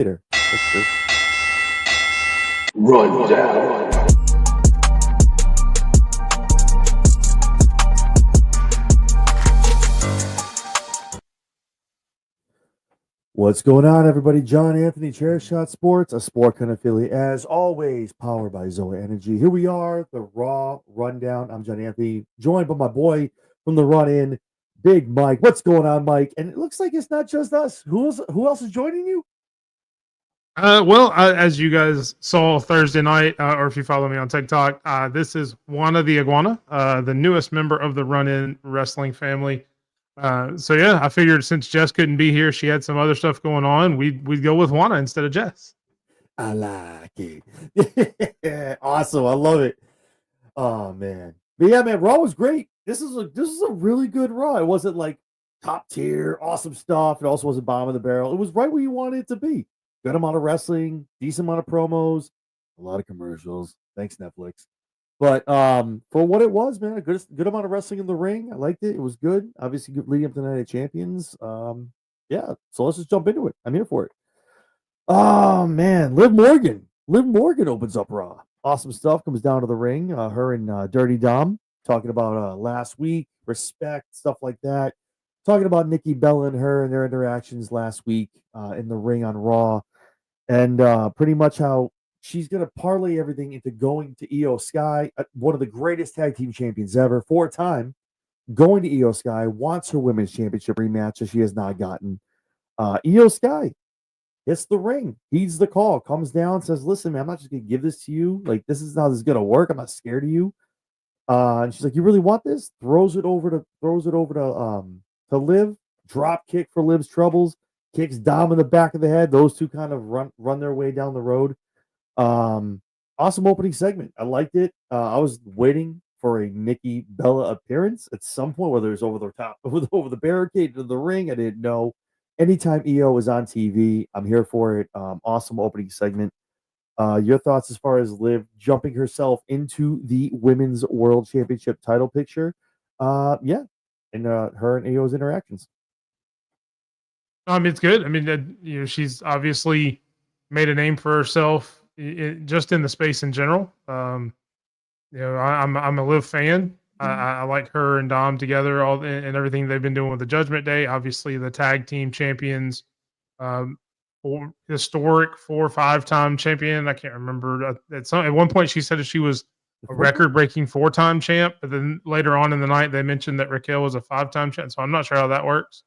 later. That's good. Rundown. What's going on, everybody? John Anthony, Chairshot Sports, a sport kind of affiliate, as always, powered by Zoa Energy. Here we are, the Raw Rundown. I'm John Anthony, joined by my boy from the Run In, Big Mike. What's going on, Mike? And it looks like it's not just us. Who else is joining you? As you guys saw Thursday night, or if you follow me on TikTok, this is Juana the Iguana, the newest member of the Run In Wrestling family. I figured since Jess couldn't be here, she had some other stuff going on. We'd go with Juana instead of Jess. I like it. Awesome. I love it. Oh man. But yeah, man, Raw was great. This is a really good Raw. It wasn't like top tier, awesome stuff. It also wasn't bottom of the barrel. It was right where you wanted it to be. Good amount of wrestling, decent amount of promos, a lot of commercials. Thanks, Netflix. But for what it was, man, a good amount of wrestling in the ring. I liked it. It was good. Obviously, good leading up to the Night of Champions. Yeah. So let's just jump into it. I'm here for it. Oh man, Liv Morgan. Liv Morgan opens up Raw. Awesome stuff comes down to the ring. Her and Dirty Dom talking about last week, respect, stuff like that. Talking about Nikki Bella and her and their interactions last week in the ring on Raw, and pretty much how she's going to parlay everything into going to Io Sky, one of the greatest tag team champions ever, 4-time, going to Io Sky, wants her women's championship rematch that she has not gotten. Io Sky hits the ring, heeds the call, comes down, says, "Listen, man, I'm not just gonna give this to you. Like, this is how this is gonna work. I'm not scared of you." And she's like, "You really want this?" Throws it over to Liv. Drop kick for Liv's troubles. Kicks Dom in the back of the head. Those two kind of run their way down the road. Um, awesome opening segment. I liked it. I was waiting for a Nikki Bella appearance at some point, whether it was over the top, over the barricade to the ring. I didn't know. Anytime EO is on TV, I'm here for it. Awesome opening segment. Your thoughts as far as Liv jumping herself into the Women's World Championship title picture? Yeah, and her and EO's interactions. It's good. I mean, she's obviously made a name for herself just in the space in general. I'm a Liv fan. I like her and Dom together, and everything they've been doing with the Judgment Day. Obviously, the tag team champions, um, historic 4 or 5-time champion. I can't remember. At one point, she said that she was a record-breaking 4-time champ, but then later on in the night, they mentioned that Raquel was a 5-time champ. So I'm not sure how that works.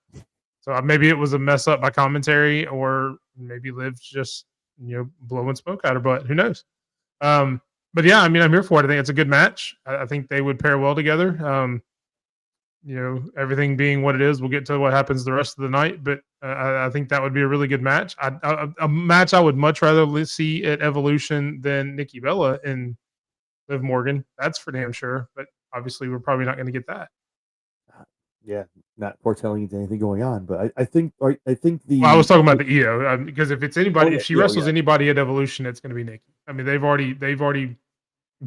So maybe it was a mess up by commentary, or maybe Liv's just blowing smoke out her butt. Who knows? But yeah, I mean, I'm here for it. I think it's a good match. I think they would pair well together. Everything being what it is, we'll get to what happens the rest of the night. But I think that would be a really good match. A match I would much rather see at Evolution than Nikki Bella and Liv Morgan. That's for damn sure. But obviously, we're probably not going to get that. Yeah, not foretelling anything going on, but I think the. Well, I was talking about the EO because if it's anybody, if she wrestles yeah. anybody at Evolution, it's going to be Nikki. I mean, they've already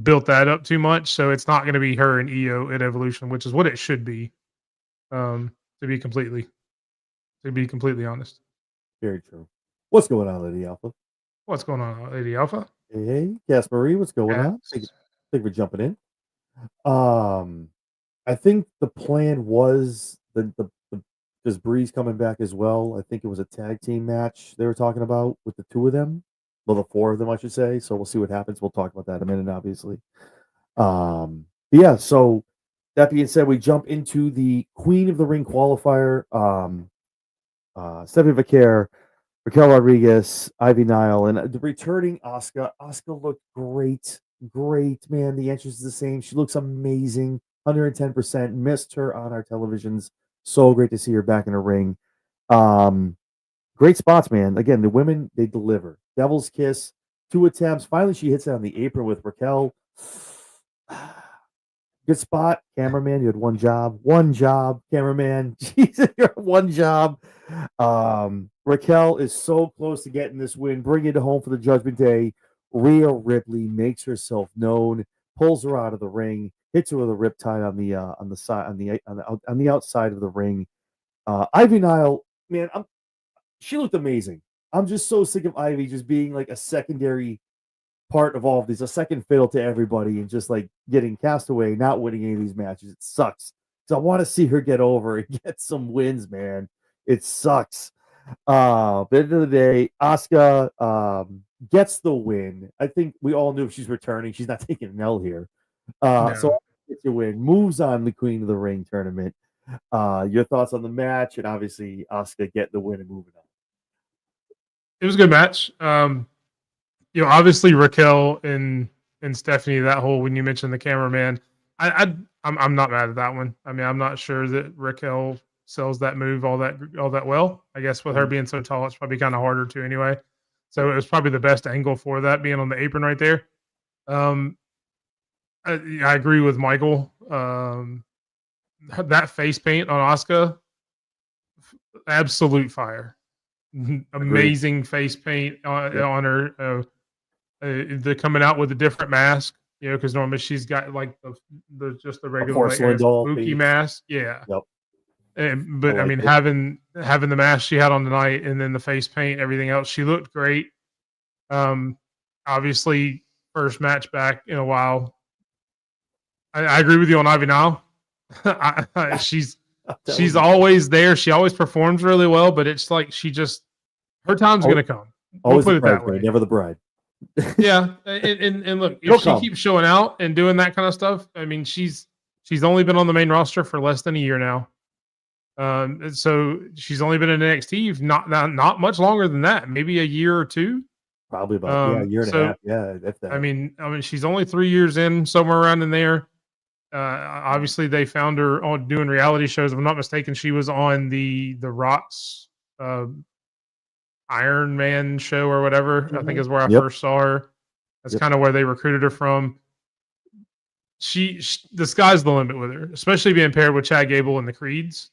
built that up too much, so it's not going to be her and EO at Evolution, which is what it should be. To be completely honest. Very true. What's going on, Lady Alpha? What's going on, Lady Alpha? Hey, Cass Marie, what's going on? Thank you for jumping in. I think the plan was the this Breeze coming back as well. I think it was a tag team match they were talking about with the two of them. Well, the four of them, I should say. So we'll see what happens. We'll talk about that in a minute, obviously. But yeah, so that being said, we jump into the Queen of the Ring qualifier. Stephanie Vaquer, Raquel Rodriguez, Ivy Nile, and the returning Asuka. Asuka looked great. Great, man. The entrance is the same. She looks amazing. 110%. Missed her on our televisions. So great to see her back in the ring. Great spots, man. Again, the women, they deliver. Devil's Kiss, 2 attempts. Finally, she hits it on the apron with Raquel. Good spot. Cameraman, you had one job. One job, cameraman. Jesus, you had one job. Raquel is so close to getting this win. Bring it home for the Judgment Day. Rhea Ripley makes herself known, pulls her out of the ring, hits her with a riptide on the side on the outside of the ring. Ivy Nile, man, she looked amazing. I'm just so sick of Ivy just being like a secondary part of all of these, a second fiddle to everybody, and just like getting cast away, not winning any of these matches. It sucks. So I want to see her get over and get some wins, man. It sucks. At the end of the day, Asuka gets the win. I think we all knew if she's returning, she's not taking an L here. So No. gets your win, moves on the Queen of the Ring tournament. Your thoughts on the match, and obviously Asuka getting the win and moving on. It was a good match. Obviously Raquel and Stephanie, that whole when you mentioned the cameraman, I'm not mad at that one. I mean, I'm not sure that Raquel sells that move all that well. I guess with her being so tall, it's probably kind of harder to anyway. So it was probably the best angle for that being on the apron right there. I agree with Michael. That face paint on Asuka, absolute fire. Amazing face paint on her. They're coming out with a different mask, because normally she's got like the just the regular porcelain doll spooky face. mask. Yeah. Yep. But I I mean, like it. having the mask she had on tonight, and then the face paint, everything else, she looked great. Obviously, first match back in a while. I agree with you on Ivy now. She's always there. She always performs really well, but it's like her time's going to come. We'll put it that way. Never the bride. Yeah, and look, if she keeps showing out and doing that kind of stuff, I mean, she's only been on the main roster for less than a year now. So she's only been in NXT not much longer than that, maybe a year or two. Probably about a year and a half. Yeah, if that. I mean, she's only 3 years in, somewhere around in there. Obviously, they found her on doing reality shows. If I'm not mistaken, she was on the Rock's Iron Man show or whatever. I think is where I first saw her. That's kind of where they recruited her from. She the sky's the limit with her, especially being paired with Chad Gable and the Creeds.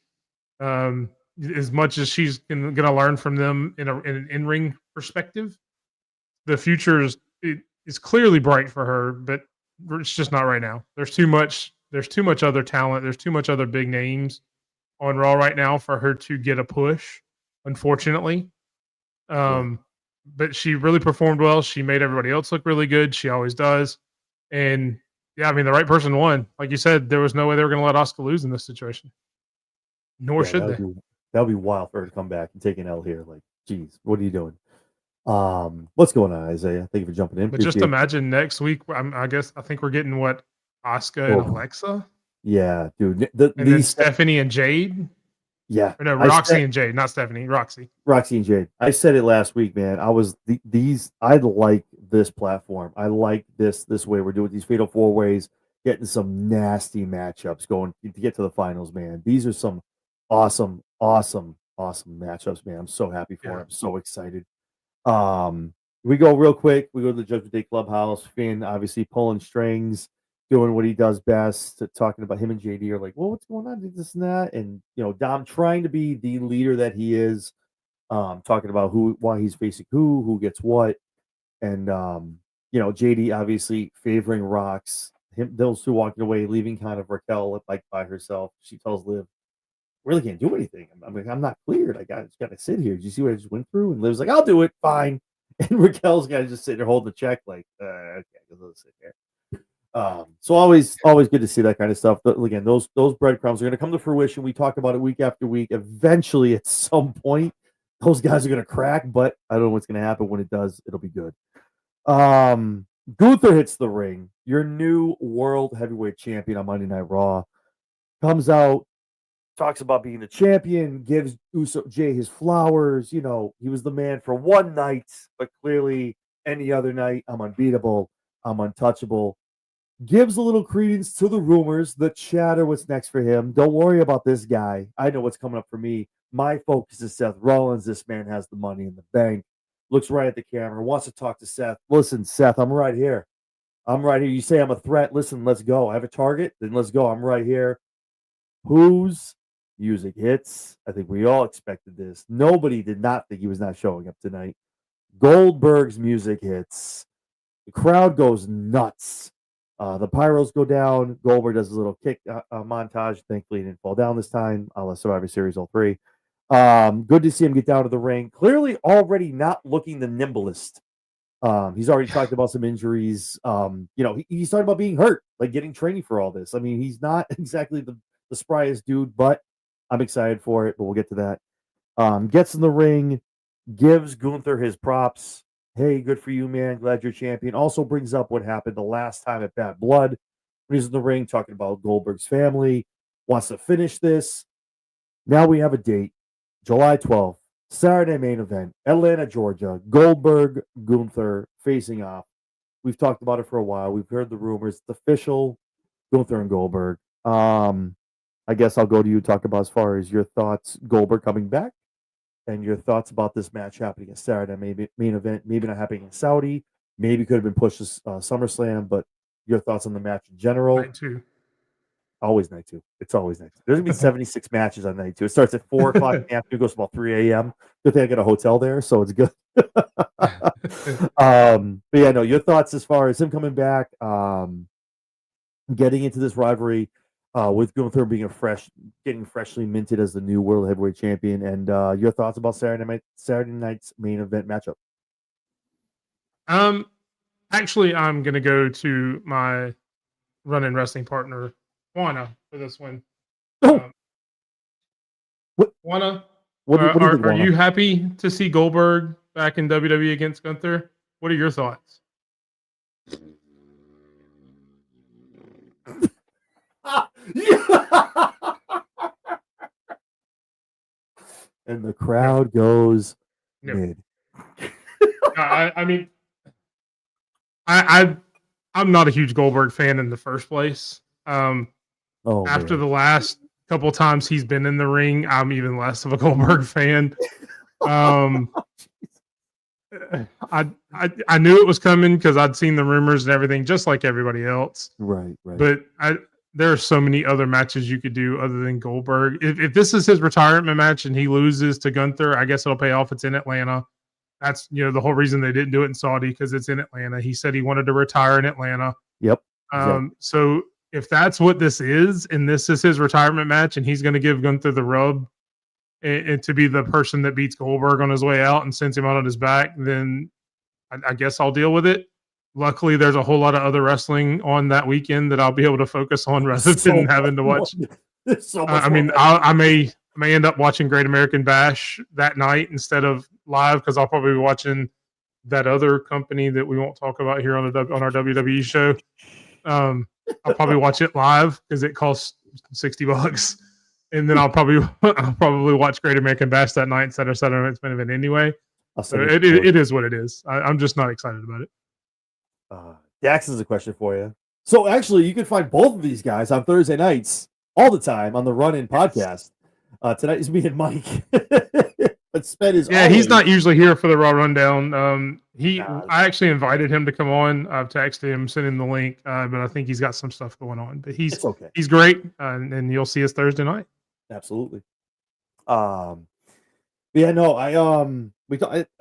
As much as she's going to learn from them in an in-ring perspective, the future is clearly bright for her, but it's just not right now. There's too much other talent. There's too much other big names on Raw right now for her to get a push, unfortunately. But she really performed well. She made everybody else look really good. She always does. And yeah, I mean, the right person won. Like you said, there was no way they were going to let Asuka lose in this situation. Nor should they. That would be wild for her to come back and take an L here. Like, geez, what are you doing? What's going on, Isaiah? Thank you for jumping in. But just imagine next week. I think we're getting what, Asuka and Alexa. Yeah, dude. And then Stephanie and Jade. Yeah. Or no, Roxy and Jade, not Stephanie. Roxy and Jade. I said it last week, man. I like this platform. I like this way we're doing these fatal 4-ways, getting some nasty matchups going to get to the finals, man. These are some awesome matchups, man. I'm so happy for it. I'm so excited. We go real quick. We go to the Judgment Day Clubhouse. Finn obviously pulling strings, doing what he does best, talking about him and JD are like, well, what's going on? This and that. And, Dom trying to be the leader that he is, talking about why he's facing who gets what. And, JD obviously favoring Rox, those two walking away, leaving kind of Raquel like by herself. She tells Liv, really can't do anything. I mean, I'm not cleared. I just got to sit here. Did you see what I just went through? And Liv's like, I'll do it. Fine. And Raquel's got to just sit there holding the check like, okay, let's sit here. So always good to see that kind of stuff. But again, those breadcrumbs are going to come to fruition. We talk about it week after week. Eventually, at some point, those guys are going to crack, but I don't know what's going to happen. When it does, it'll be good. Gunther hits the ring. Your new world heavyweight champion on Monday Night Raw comes out, talks about being the champion, gives Jay his flowers. He was the man for one night, but clearly any other night, I'm unbeatable. I'm untouchable. Gives a little credence to the rumors, the chatter, what's next for him. Don't worry about this guy. I know what's coming up for me. My focus is Seth Rollins. This man has the money in the bank. Looks right at the camera, wants to talk to Seth. Listen, Seth, I'm right here. You say I'm a threat. Listen, let's go. I have a target. Then let's go. I'm right here. Whose music hits? I think we all expected this. Nobody did not think he was not showing up tonight. Goldberg's music hits. The crowd goes nuts. The pyros go down. Goldberg does a little kick montage. Thankfully, he didn't fall down this time. I'll Survivor Series all 3. Good to see him get down to the ring. Clearly already not looking the nimblest. He's already talked about some injuries. He's talking about being hurt, like getting training for all this. I mean, he's not exactly the spryest dude, but I'm excited for it, but we'll get to that. Gets in the ring, gives Gunther his props. Hey, good for you, man. Glad you're champion. Also brings up what happened the last time at Bad Blood when he's in the ring talking about Goldberg's family, wants to finish this. Now we have a date, July 12th, Saturday main event, Atlanta, Georgia. Goldberg, Gunther facing off. We've talked about it for a while. We've heard the rumors. It's official, Gunther and Goldberg. I guess I'll go to you, talk about as far as your thoughts, Goldberg coming back, and your thoughts about this match happening at Saturday main event, maybe not happening in Saudi, maybe could have been pushed to SummerSlam, but your thoughts on the match in general. Night 2. Always night 2. It's always night 2. There's gonna be 76 matches on night 2. It starts at 4 o'clock in the afternoon, goes about 3 a.m. Good thing I got a hotel there, so it's good. But yeah, no, your thoughts as far as him coming back, getting into this rivalry, with Gunther being getting freshly minted as the new World Heavyweight Champion, and your thoughts about Saturday night's main event matchup. Actually, I'm gonna go to my run-in wrestling partner, Juana, for this one. Oh, Juana, what do you think, are Juana? you happy to see Goldberg back in WWE against Gunther? What are your thoughts? And the crowd goes No. mid. I mean, I'm not a huge Goldberg fan in the first place. After man. the last couple times he's been in the ring, I'm even less of a Goldberg fan. I knew it was coming because I'd seen the rumors and everything, just like everybody else. Right. But there are so many other matches you could do other than Goldberg. If this is his retirement match and he loses to Gunther, I guess it'll pay off. It's in Atlanta. That's the whole reason they didn't do it in Saudi, because it's in Atlanta. He said he wanted to retire in Atlanta. Yep. Exactly. So if that's what this is, and this is his retirement match, and he's going to give Gunther the rub and to be the person that beats Goldberg on his way out and sends him out on his back, then I guess I'll deal with it. Luckily, there's a whole lot of other wrestling on that weekend that I'll be able to focus on rather than having to watch. I mean, I may end up watching Great American Bash that night instead of live, because I'll probably be watching that other company that we won't talk about here on our WWE show. I'll probably watch it live because it costs $60, and then I'll probably watch Great American Bash that night instead of Saturday Night's Main Event anyway. So it is what it is. I'm just not excited about it. Dax has a question for you. So actually, you can find both of these guys on Thursday nights all the time on the Run-In podcast. Tonight is me and Mike. But Sped is he's not usually here for the Raw Rundown. I actually invited him to come on. I've texted him, sent him the link, but I think he's got some stuff going on. But he's okay. He's great, and you'll see us Thursday night. Absolutely. Yeah, no, I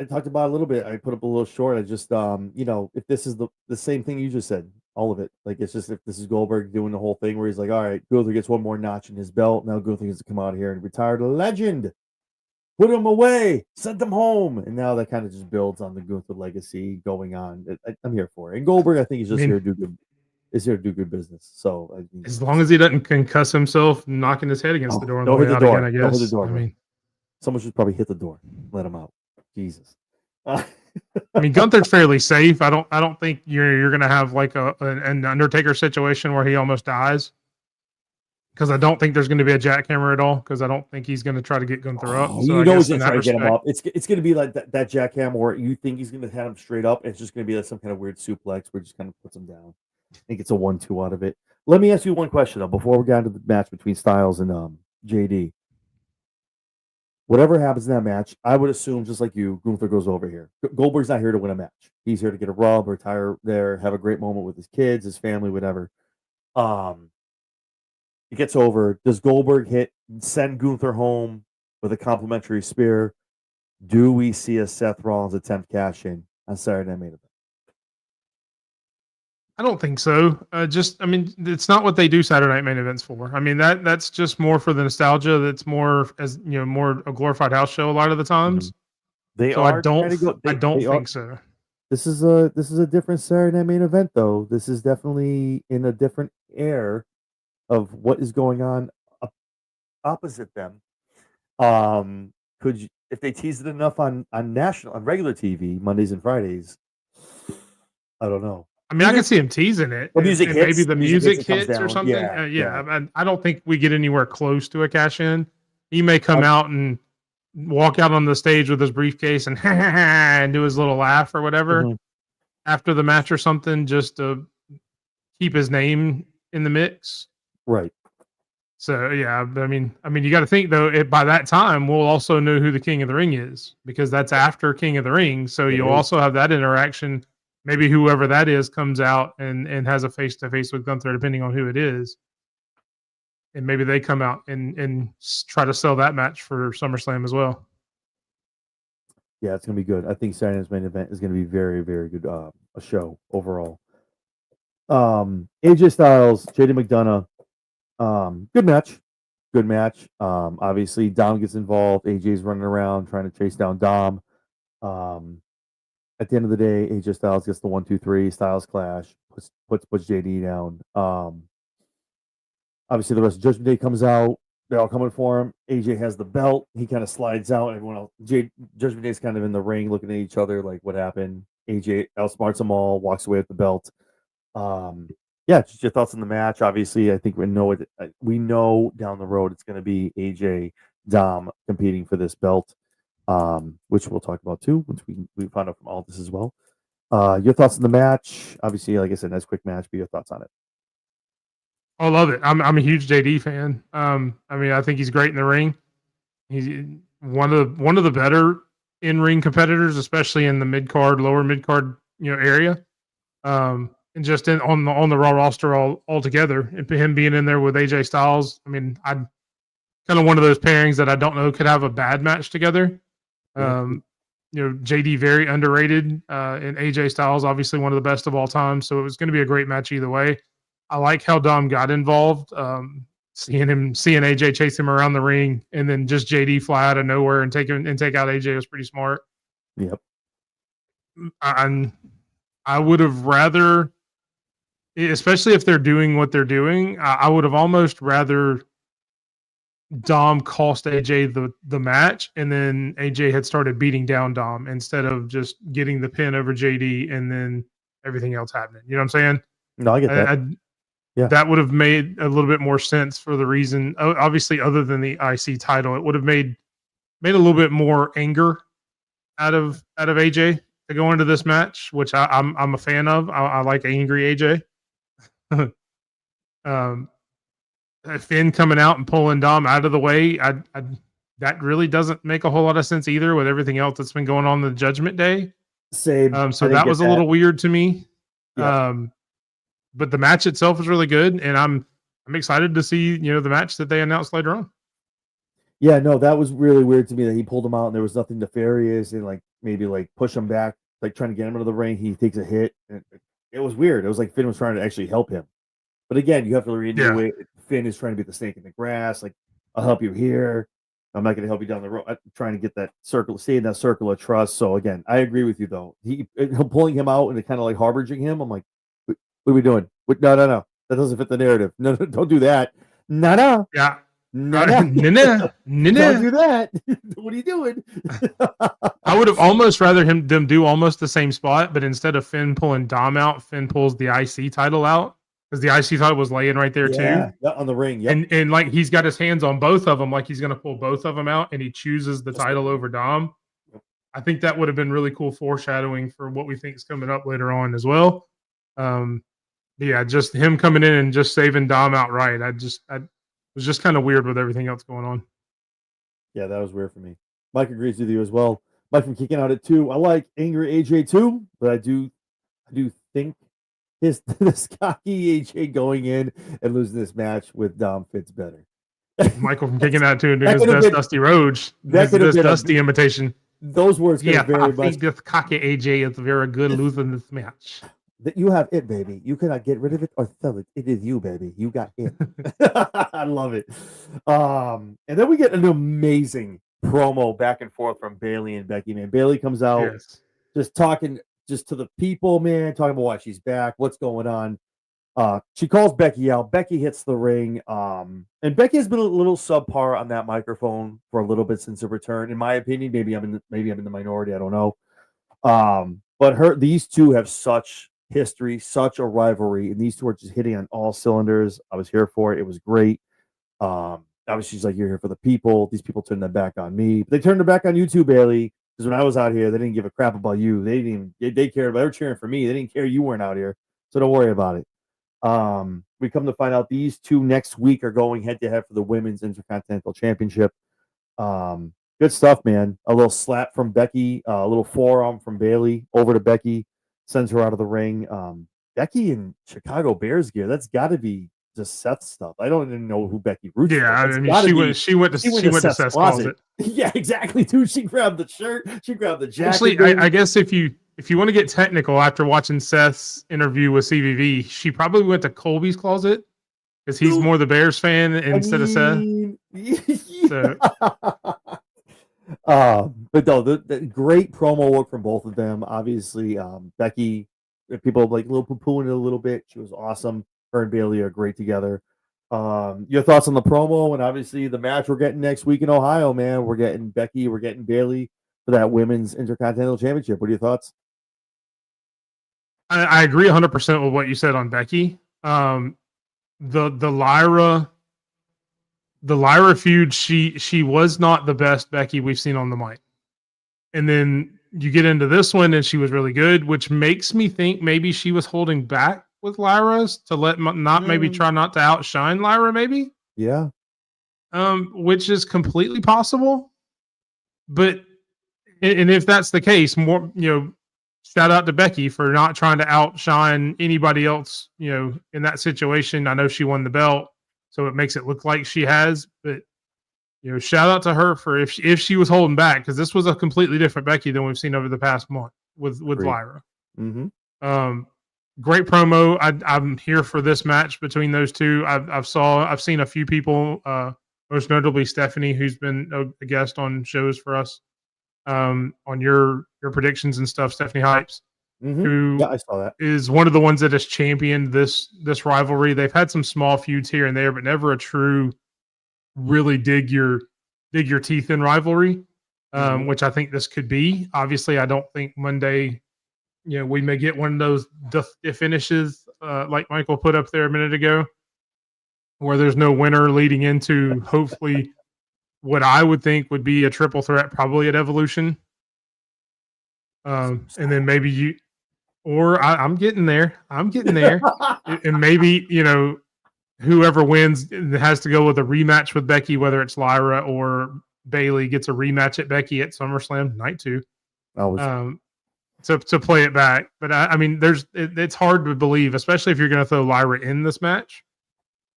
talked about it a little bit. I put up a little short. I just if this is the same thing you just said, all of it, like it's just, if this is Goldberg doing the whole thing where he's like, all right, Gunther gets one more notch in his belt. Now Gunther gets to come out here and retire the legend, put him away, send him home, and now that kind of just builds on the Gunther legacy going on. I'm here for it. And Goldberg, I think, he's just here to do good. Is here to do good business. So as long as he doesn't concuss himself, knocking his head against the door on the way out again, I guess. Don't hit the door, I mean, someone should probably hit the door, let him out. Jesus. I mean, Gunther's fairly safe. I don't think you're gonna have like an Undertaker situation where he almost dies, because I don't think there's going to be a jackhammer at all, because I don't think he's going to try to get Gunther up. So he's going to try to get him up. It's going to be like that jackhammer where you think he's going to have him straight up, and it's just going to be like some kind of weird suplex where he just kind of puts him down. I think it's a 1-2 out of it. Let me ask you one question though before we get into the match between Styles and JD. Whatever happens in that match, I would assume, just like you, Gunther goes over here. Goldberg's not here to win a match. He's here to get a rub, retire there, have a great moment with his kids, his family, whatever. It gets over. Does Goldberg send Gunther home with a complimentary spear? Do we see a Seth Rollins attempt cash in on Saturday Night Main Event? I don't think so. I mean, it's not what they do Saturday night main events for. I mean, that's just more for the nostalgia. That's more as more a glorified house show a lot of the times. They So are trying to go. I don't they are. think so. This is a different Saturday Night Main Event, though. This is definitely in a different air of what is going on opposite them. Could you, if they tease it enough on regular TV Mondays and Fridays? I don't know. I mean, I can see him teasing it. The music and hits, maybe the music comes hits or down. something. Yeah. I don't think we get anywhere close to a cash in. He may come out and walk out on the stage with his briefcase and and do his little laugh or whatever after the match or something, just to keep his name in the mix. Right. So yeah, but I mean, you got to think though. By that time, we'll also know who the King of the Ring is, because that's after King of the Ring. So you'll also have that interaction. Maybe whoever that is comes out and has a face to face with Gunther, depending on who it is, and maybe they come out and try to sell that match for SummerSlam as well. Yeah, it's gonna be good. I think Saturday's main event is gonna be very, very good. A show overall. AJ Styles, JD McDonough. Good match. Good match. Obviously Dom gets involved. AJ's running around trying to chase down Dom. At the end of the day, AJ Styles gets the 1-2-3 Styles clash, puts JD down. Obviously the rest of Judgment Day comes out. They're all coming for him. AJ has the belt. He kind of slides out. Everyone else, Judgment Day's kind of in the ring looking at each other like, what happened? AJ outsmarts them all, walks away with the belt. Just your thoughts on the match. Obviously, I think we know down the road it's going to be AJ Dom competing for this belt, which we'll talk about too once we find out from all this as well. Your thoughts on the match? Obviously, like I said, nice quick match. But your thoughts on it? I love it. I'm a huge JD fan. I mean, I think he's great in the ring. He's one of the better in-ring competitors, especially in the mid-card, lower mid-card, area. And just on the Raw roster altogether, and him being in there with AJ Styles, I mean, I'm kind of one of those pairings that I don't know could have a bad match together. JD very underrated, and AJ Styles obviously one of the best of all time. So it was going to be a great match either way. I like how Dom got involved. Seeing AJ chase him around the ring, and then just JD fly out of nowhere and take out AJ was pretty smart. Yep. I would have rather, especially if they're doing what they're doing, I would have almost rather Dom cost AJ the match, and then AJ had started beating down Dom instead of just getting the pin over JD and then everything else happening. You know what I'm saying? No, I get that. Yeah. That would have made a little bit more sense for the reason, obviously, other than the IC title. It would have made a little bit more anger out of AJ to go into this match, which I'm a fan of. I like angry AJ. Finn coming out and pulling Dom out of the way, that really doesn't make a whole lot of sense either with everything else that's been going on the Judgment Day. Same. So that was a little weird to me. Yeah. But the match itself was really good, and I'm excited to see the match that they announced later on. Yeah, no, that was really weird to me that he pulled him out and there was nothing nefarious and maybe push him back, trying to get him into the ring. He takes a hit. And it was weird. It was like Finn was trying to actually help him. But again, you have to read the way Finn is trying to be the snake in the grass. I'll help you here. I'm not going to help you down the road. I'm trying to get that circle, stay in that circle of trust. So again, I agree with you though. He pulling him out and kind of harboring him. I'm like, what are we doing? No. That doesn't fit the narrative. No, don't do that. No. Yeah. No. Don't do that. What are you doing? I would have almost rather them do almost the same spot, but instead of Finn pulling Dom out, Finn pulls the IC title out, because the IC title was laying right there too. Yeah, on the ring. Yep. And he's got his hands on both of them, like he's going to pull both of them out, and he chooses the title over Dom. I think that would have been really cool foreshadowing for what we think is coming up later on as well. Just him coming in and just saving Dom outright. I was just kind of weird with everything else going on. Yeah, that was weird for me. Mike agrees with you as well. Mike from Kicking Out at 2. I like angry AJ too, but I do think this cocky AJ going in and losing this match with Dom fits better. Michael from Kicking Out too, doing his best Dusty Rhodes. This Dusty imitation. Those words could have very much. I think this cocky AJ is very good losing this match. that you have it, baby. You cannot get rid of it or sell it. It is you, baby. You got it. I love it. And then we get an amazing promo back and forth from Bailey and Becky. Man, Bailey comes out Yes. just talking just to the people, man, talking about why she's back, what's going on. She calls Becky out. Becky hits the ring. And Becky has been a little subpar on that microphone for a little bit since her return. In my opinion, maybe I'm in the minority. I don't know. But these two have such history, such a rivalry, and these two are just hitting on all cylinders. I was here for it. It was great. Obviously, she's like, "You're here for the people." These people turned their back on me. But they turned their back on you too, Bailey. Because when I was out here, they didn't give a crap about you. They didn't even they cared about they were cheering for me. They didn't care you weren't out here. So don't worry about it. We come to find out these two next week are going head to head for the Women's Intercontinental Championship. Good stuff, man. A little slap from Becky, a little forearm from Bailey over to Becky, sends her out of the ring. Becky in Chicago Bears gear. That's got to be just Seth's stuff. I don't even know who Becky roots for. Yeah, I That's mean, gotta she went to Seth's closet. Yeah, exactly, dude. She grabbed the shirt. She grabbed the jacket. Actually, I guess if you want to get technical, after watching Seth's interview with CVV, she probably went to Colby's closet because he's more the Bears fan instead of Seth. Yeah. But no, the great promo work from both of them. Obviously, Becky, people like little poo-pooing it a little bit. She was awesome. Her and Bailey are great together. Your thoughts on the promo and obviously the match we're getting next week in Ohio, man. We're getting Becky, we're getting Bailey for that Women's Intercontinental Championship. What are your thoughts? I agree 100% with what you said on Becky. The Lyra feud, she was not the best Becky we've seen on the mic. And then you get into this one and she was really good, which makes me think maybe she was holding back with Lyra's to maybe try not to outshine Lyra, maybe. Yeah. Which is completely possible. But and if that's the case, more, shout out to Becky for not trying to outshine anybody else, in that situation. I know she won the belt, so it makes it look like she has, but shout out to her for if she was holding back, because this was a completely different Becky than we've seen over the past month with Lyra. Mm-hmm. Great promo. I'm here for this match between those two. I've seen a few people, most notably Stephanie, who's been a guest on shows for us, on your predictions and stuff. Stephanie Hypes, who I saw that, is one of the ones that has championed this rivalry. They've had some small feuds here and there, but never a true, really dig your teeth in rivalry, which I think this could be. Obviously, I don't think Monday, we may get one of those finishes like Michael put up there a minute ago, where there's no winner leading into hopefully what I would think would be a triple threat, probably at Evolution. And then maybe I'm getting there. And maybe, whoever wins has to go with a rematch with Becky, whether it's Lyra or Bailey gets a rematch at Becky at SummerSlam night 2. To play it back. But I mean, it's hard to believe, especially if you're going to throw Lyra in this match,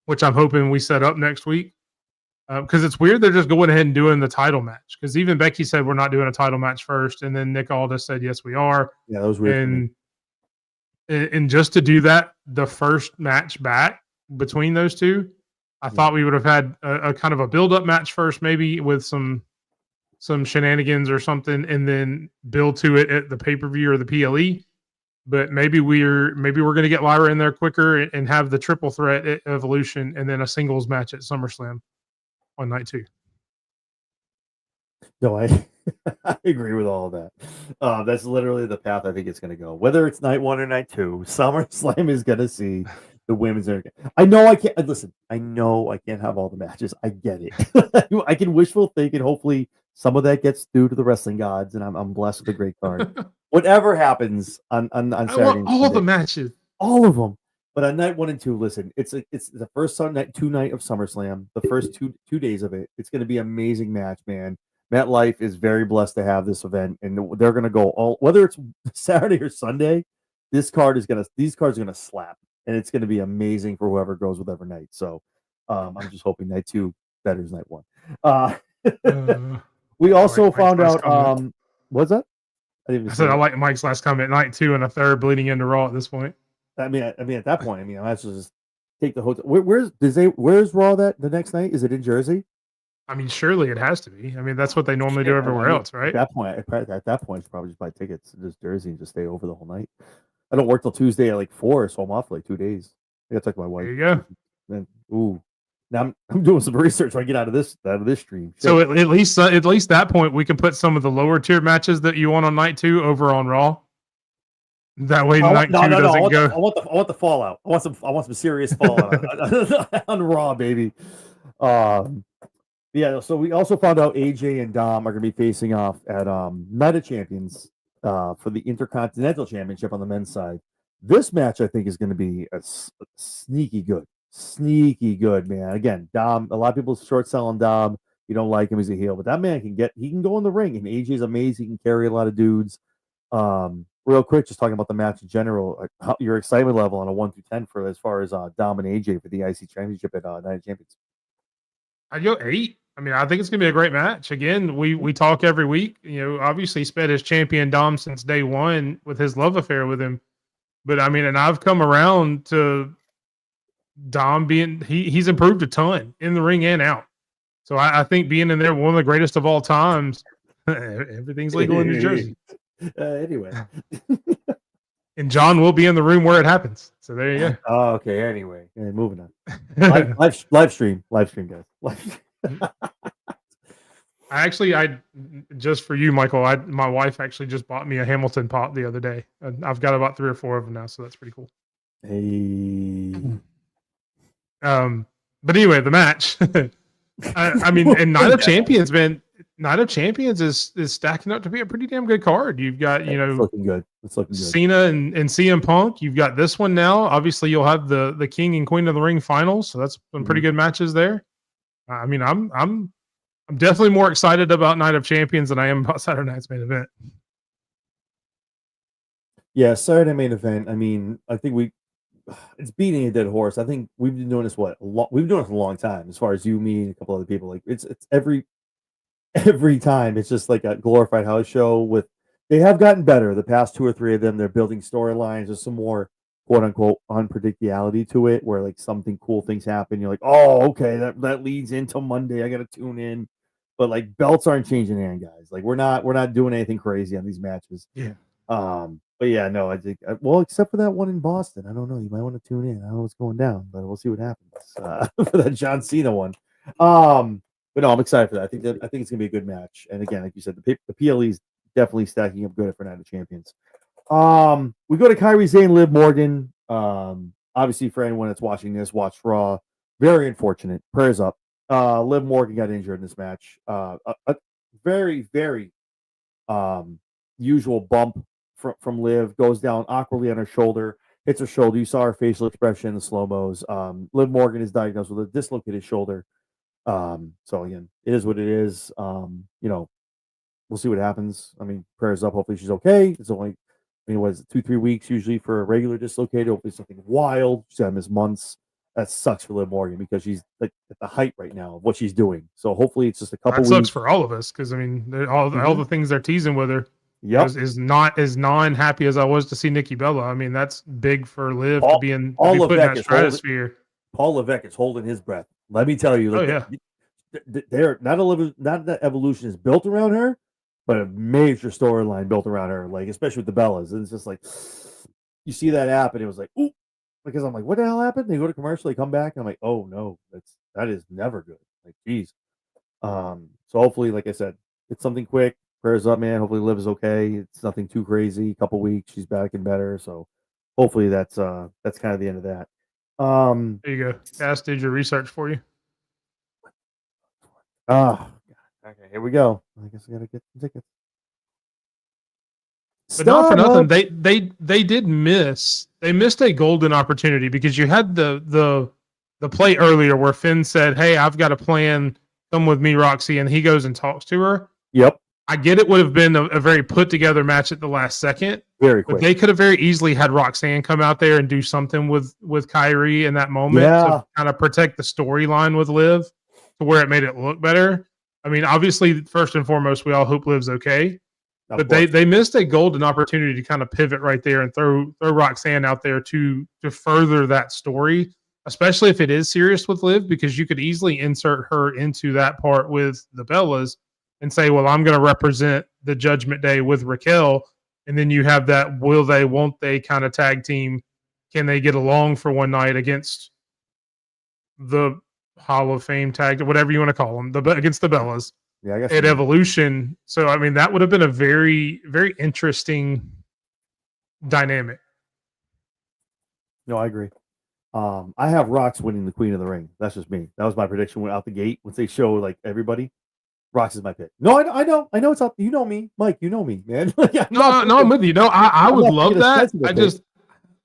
which I'm hoping we set up next week. Because it's weird they're just going ahead and doing the title match. Because even Becky said we're not doing a title match first, and then Nick Aldis said yes we are. Yeah, that was weird. And just to do that, the first match back between those two, I thought we would have had a kind of a build-up match first, maybe with some shenanigans or something, and then build to it at the pay-per-view or the PLE. But maybe we're going to get Lyra in there quicker and have the triple threat at Evolution, and then a singles match at SummerSlam on night 2. No, I agree with all of that. That's literally the path I think it's going to go. Whether it's night 1 or night 2, SummerSlam is going to see the women's. I know I can't listen. I know I can't have all the matches. I get it. I can wishful think, and hopefully some of that gets through to the wrestling gods, and I'm blessed with a great card. Whatever happens on Saturday, I want all the matches, all of them. But on night 1 and 2, listen, it's the first night of SummerSlam, the first two days of it. It's going to be an amazing match, man. MetLife is very blessed to have this event, and they're going to go all, whether it's Saturday or Sunday. These cards are going to slap, and it's going to be amazing for whoever goes with every night. So I'm just hoping night 2 betters night 1. We also found out. What's that? I didn't even I see said I it. like Mike's last comment, night 2 and a third bleeding into Raw at this point. I mean, at that point, I mean, I might as well just take the hotel. Where's Raw that the next night? Is it in Jersey? I mean, surely it has to be. I mean, that's what they normally do everywhere else, At right? that point, it's probably just buy tickets to just Jersey and just stay over the whole night. I don't work till Tuesday at like 4, so I'm off for like 2 days. I got to talk to my wife. There you go. Then, ooh, now I'm doing some research when I get out of this stream. Shit. So at least that point, we can put some of the lower tier matches that you want on night 2 over on Raw. That way, night 2 doesn't go. I want the fallout. I want some serious fallout on Raw, baby. Yeah. So we also found out AJ and Dom are going to be facing off at Night of Champions for the Intercontinental Championship on the men's side. This match, I think, is going to be a sneaky good, man. Again, Dom. A lot of people short selling Dom. You don't like him as a heel, but that man can go in the ring, and AJ's amazing. He can carry a lot of dudes. Real quick, just talking about the match in general, your excitement level on a 1 through 10 for as far as Dom and AJ for the IC Championship at Night of Champions. I'd go 8. I mean, I think it's gonna be a great match. Again, we talk every week. You know, obviously Sped has championed Dom since day one with his love affair with him. But I mean, and I've come around to Dom being he's improved a ton in the ring and out. So I think being in there, one of the greatest of all times, everything's legal in New Jersey. Anyway. And John will be in the room where it happens. So there you go. Oh, okay. Anyway, moving on. live stream, guys. I just for you, Michael. My wife actually just bought me a Hamilton pop the other day. I've got about 3 or 4 of them now, so that's pretty cool. Hey. But anyway, the match. I mean, and Night of Champions, man. Night of Champions is stacking up to be a pretty damn good card. You've got, it's looking good. Cena and CM Punk. You've got this one now. Obviously, you'll have the King and Queen of the Ring finals, so that's some pretty good matches there. I mean, I'm definitely more excited about Night of Champions than I am about Saturday Night's main event. Yeah, Saturday main event. I mean, I think it's beating a dead horse. I think we've been doing this we've been doing this a long time. As far as you, me, and a couple other people, like it's every time it's just like a glorified house show. They have gotten better the past 2 or 3 of them. They're building storylines. There's some more quote unquote unpredictability to it, where like something cool things happen. You're like, oh, okay, that leads into Monday. I got to tune in. But like belts aren't changing hand, guys. Like we're not doing anything crazy on these matches. Yeah. But yeah, no, I think except for that one in Boston. I don't know. You might want to tune in. I don't know what's going down, but we'll see what happens for that John Cena one. But no, I'm excited for that. I think it's gonna be a good match. And again, like you said, the PLE is definitely stacking up good for Night of Champions. We go to Kairi Sane, Liv Morgan. Obviously, for anyone that's watching this, watch Raw. Very unfortunate. Prayers up. Liv Morgan got injured in this match. A very, very usual bump from Liv, goes down awkwardly on her shoulder, hits her shoulder. You saw her facial expression in the slow-mos. Liv Morgan is diagnosed with a dislocated shoulder. So again, it is what it is. We'll see what happens. I mean, prayers up. Hopefully she's okay. It's only, what is it, 2-3 weeks usually for a regular dislocated. Hopefully something wild. She's gonna miss months. That sucks for Liv Morgan because she's like at the height right now of what she's doing. So hopefully it's just a couple. That sucks for all of us because I mean, all the things they're teasing with her. Yep. Is not as non-happy as I was to see Nikki Bella. I mean, that's big for Liv to be in put in that stratosphere. Paul Levesque is holding his breath. Let me tell you, they're not that evolution is built around her, but a major storyline built around her, like especially with the Bellas. And it's just like you see that happen. It was like, ooh, because I'm like, what the hell happened? They go to commercial, they come back, and I'm like, oh no, that is never good. Like, geez. So hopefully, like I said, it's something quick. Prayers up, man. Hopefully Liv is okay. It's nothing too crazy. A couple weeks, she's back and better. So hopefully that's kind of the end of that. There you go. Cass did your research for you. Okay, here we go. I guess I gotta get some tickets. But not for nothing, they did miss. They missed a golden opportunity because you had the play earlier where Finn said, "Hey, I've got a plan. Come with me, Roxy," and he goes and talks to her. Yep. I get it would have been a very put together match at the last second. Very quick. But they could have very easily had Roxanne come out there and do something with Kairi in that moment to kind of protect the storyline with Liv to where it made it look better. I mean, obviously, first and foremost, we all hope Liv's okay. Of But course. they missed a golden opportunity to kind of pivot right there and throw Roxanne out there to further that story, especially if it is serious with Liv, because you could easily insert her into that part with the Bellas and say, well, I'm going to represent the Judgment Day with Raquel. And then you have that will they, won't they kind of tag team. Can they get along for one night against the Hall of Fame tag, whatever you want to call them, against the Bellas? Yeah, I guess. At Evolution. So, I mean, that would have been a very, very interesting dynamic. No, I agree. I have Rox winning the Queen of the Ring. That's just me. That was my prediction went out the gate. Once they show like everybody, Rox is my pick. No, I know it's up. You know me, Mike. You know me, man. No, I'm with you. No, I would love that. pick.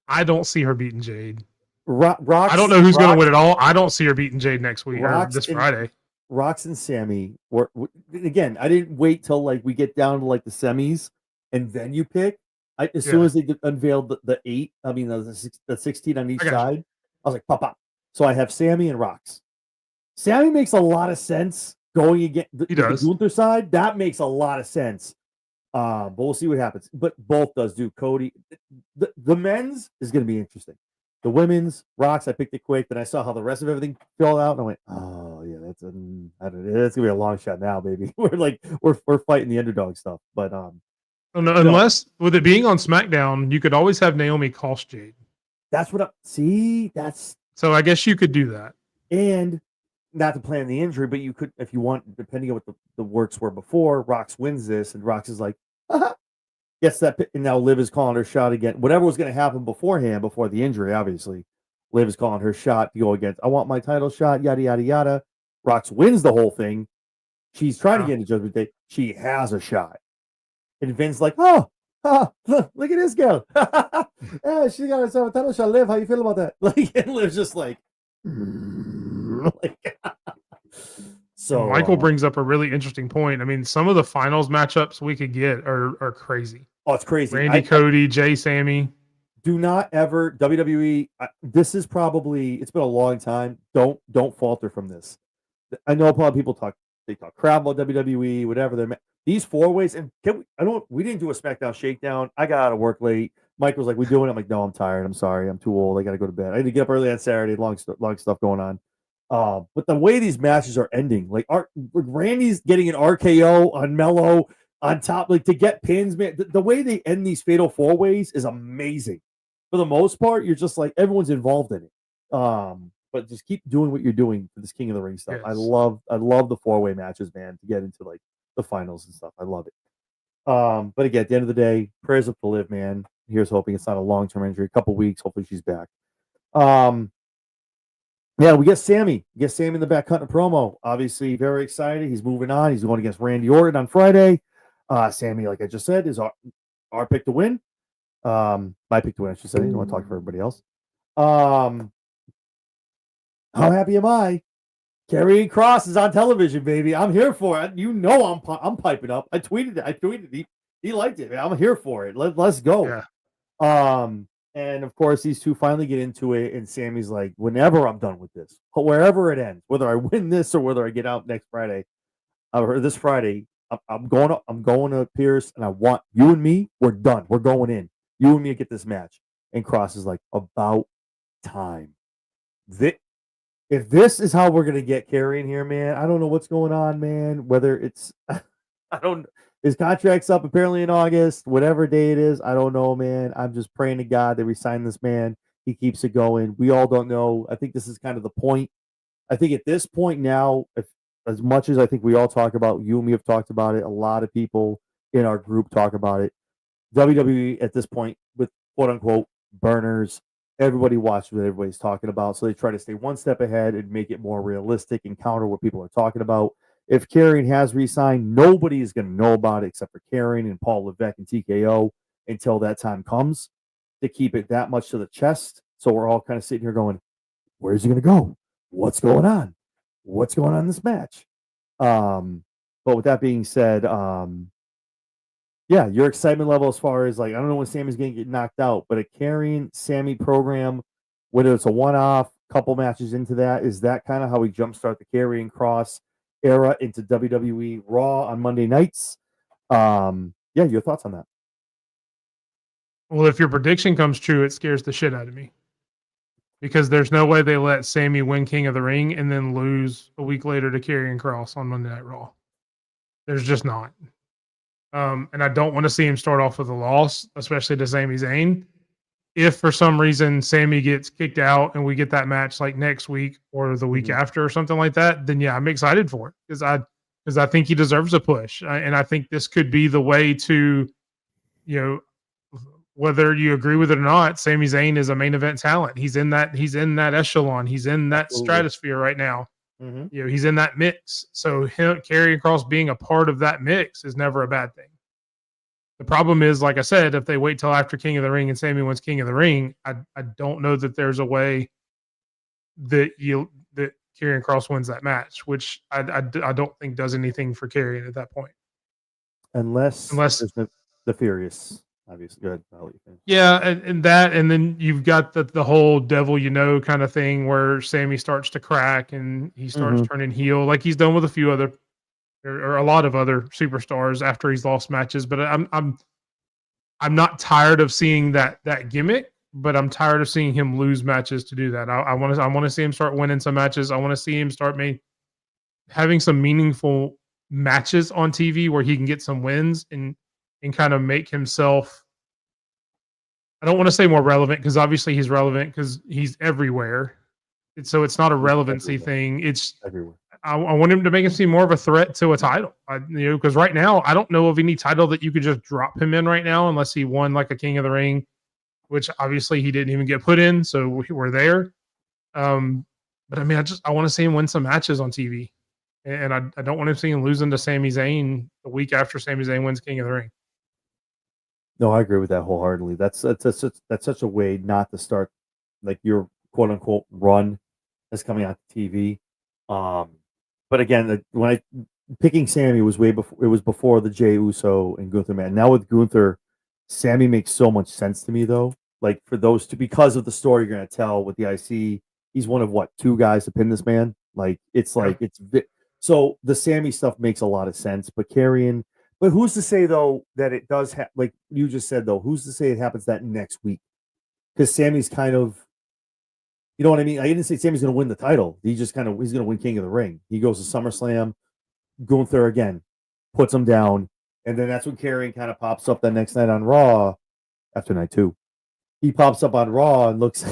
I don't see her beating Jade. Rox, I don't know who's going to win it all. I don't see her beating Jade next week or this and, Friday. Rox and Sammy were again. I didn't wait till like we get down to like the semis and then you pick. As soon as they unveiled the 8, I mean the 16 on each side, I was like pop pop. So I have Sammy and Rox. Sammy makes a lot of sense going against the Gunther side. That makes a lot of sense. But we'll see what happens. But both does do Cody. The men's is going to be interesting. The women's Rox, I picked it quick. Then I saw how the rest of everything filled out, and I went, "Oh yeah, that's gonna be a long shot now, baby." we're fighting the underdog stuff, but unless with it being on SmackDown, you could always have Naomi cost Jade. That's what I see. That's so I guess you could do that, and not to plan the injury, but you could if you want, depending on what the works were before. Rox wins this, and Rox is like, gets that, and now Liv is calling her shot again. Whatever was going to happen beforehand, before the injury, obviously, Liv is calling her shot to go against. I want my title shot. Yada yada yada. Rox wins the whole thing. She's trying to get into Judgment Day. She has a shot, and Vince's like, "Oh, look at this girl. Yeah, she got herself a title shot. Liv, how you feel about that?" Like, and Liv's just like. So Michael brings up a really interesting point. I mean, some of the finals matchups we could get are crazy. Oh, it's crazy. Randy, Cody, Jay, Sammy. Do not ever WWE. This is probably it's been a long time. Don't falter from this. I know a lot of people talk crap about WWE, whatever. These 4-ways, and we didn't do a SmackDown shakedown. I got out of work late. Mike was like, "We doing it?" I'm like, "No, I'm tired. I'm sorry. I'm too old. I got to go to bed. I had to get up early on Saturday. Long stuff going on." But the way these matches are ending, like Randy's getting an RKO on Mello on top, like to get pins, man. The way they end these fatal 4-ways is amazing. For the most part, you're just like everyone's involved in it. But just keep doing what you're doing for this King of the Ring stuff. Yes. I love the 4-way matches, man, to get into like the finals and stuff. I love it. But again, at the end of the day, prayers up to Liv, man. Here's hoping it's not a long-term injury. A couple weeks, hopefully she's back. Yeah, we get Sammy. In the back cutting a promo. Obviously, very excited. He's moving on. He's going against Randy Orton on Friday. Sammy, like I just said, is our pick to win. My pick to win, I should say. I don't want to talk for everybody else. How happy am I? Karrion Kross is on television, baby. I'm here for it. You know I'm piping up. I tweeted it. He liked it. Man. I'm here for it. Let's go. Yeah. And of course, these two finally get into it, and Sammy's like, "Whenever I'm done with this, wherever it ends, whether I win this or whether I get out next Friday, or this Friday, I'm going to Pierce, and I want you and me. We're done. We're going in. You and me get this match." And Kross is like, "About time. If this is how we're gonna get Karrion here, man, I don't know what's going on, man. Whether it's, his contract's up apparently in August, whatever day it is. I don't know, man. I'm just praying to God that we sign this man. He keeps it going. We all don't know. I think this is kind of the point. I think at this point now, as much as I think we all talk about, you and me have talked about it, a lot of people in our group talk about it. WWE at this point with quote unquote burners, everybody watches what everybody's talking about. So they try to stay one step ahead and make it more realistic and counter what people are talking about. If Karrion has re-signed, nobody is going to know about it except for Karrion and Paul Levesque and TKO until that time comes, to keep it that much to the chest. So we're all kind of sitting here going, where's he going to go? What's going on? What's going on in this match? But with that being said, yeah, your excitement level as far as like, I don't know when Sammy's going to get knocked out, but a Karrion Sammy program, whether it's a one-off, couple matches into that, is that kind of how we jumpstart the Karrion Kross era into WWE Raw on Monday nights? Yeah, your thoughts on that? Well, if your prediction comes true, it scares the shit out of me because there's no way they let Sammy win King of the Ring and then lose a week later to Karrion Kross on Monday Night Raw. There's just not. And I don't want to see him start off with a loss, especially to Sami Zayn. If for some reason Sammy gets kicked out and we get that match like next week or the week after or something like that, then yeah, I'm excited for it because I think he deserves a push, and I think this could be the way to, you know, whether you agree with it or not, Sami Zayn is a main event talent. He's in that echelon. He's in that Absolutely. stratosphere right now. Mm-hmm. You know, he's in that mix. So Karrion Kross being a part of that mix is never a bad thing. The problem is, like I said, if they wait till after King of the Ring and Sammy wins King of the Ring, I don't know that there's a way that Karrion Kross wins that match, which I don't think does anything for Karrion at that point. Unless there's the Furious, obviously. Good. I'll let you finish. Yeah, and that, and then you've got the whole devil you know kind of thing where Sammy starts to crack and he starts turning heel, like he's done with a few other or a lot of other superstars after he's lost matches. But I'm not tired of seeing that gimmick, but I'm tired of seeing him lose matches to do that. I want to see him start winning some matches. I want to see him start having some meaningful matches on TV where he can get some wins and kind of make himself, I don't want to say more relevant because obviously he's relevant because he's everywhere. So it's not a relevancy thing. It's everywhere. I want him to make him seem more of a threat to a title. Because right now I don't know of any title that you could just drop him in right now unless he won like a King of the Ring, which obviously he didn't even get put in. So we're there. But I mean, I want to see him win some matches on TV, and I don't want him seeing losing to Sami Zayn the week after Sami Zayn wins King of the Ring. No, I agree with that wholeheartedly. That's such a way not to start like your quote unquote run that's coming out to TV. But again, when picking Sammy was way before, it was before the Jey Uso and Gunther match. Now with Gunther, Sammy makes so much sense to me though. Like for those two, because of the story you're gonna tell with the IC, he's one of what, 2 guys to pin this man. Like it's so the Sammy stuff makes a lot of sense. But Karrion, but who's to say though that it does like you just said though, who's to say it happens that next week? Because Sammy's kind of, you know what I mean? I didn't say Sammy's going to win the title. He's going to win King of the Ring. He goes to SummerSlam. Gunther again puts him down, and then that's when Karrion kind of pops up that next night on Raw after night 2. He pops up on Raw and looks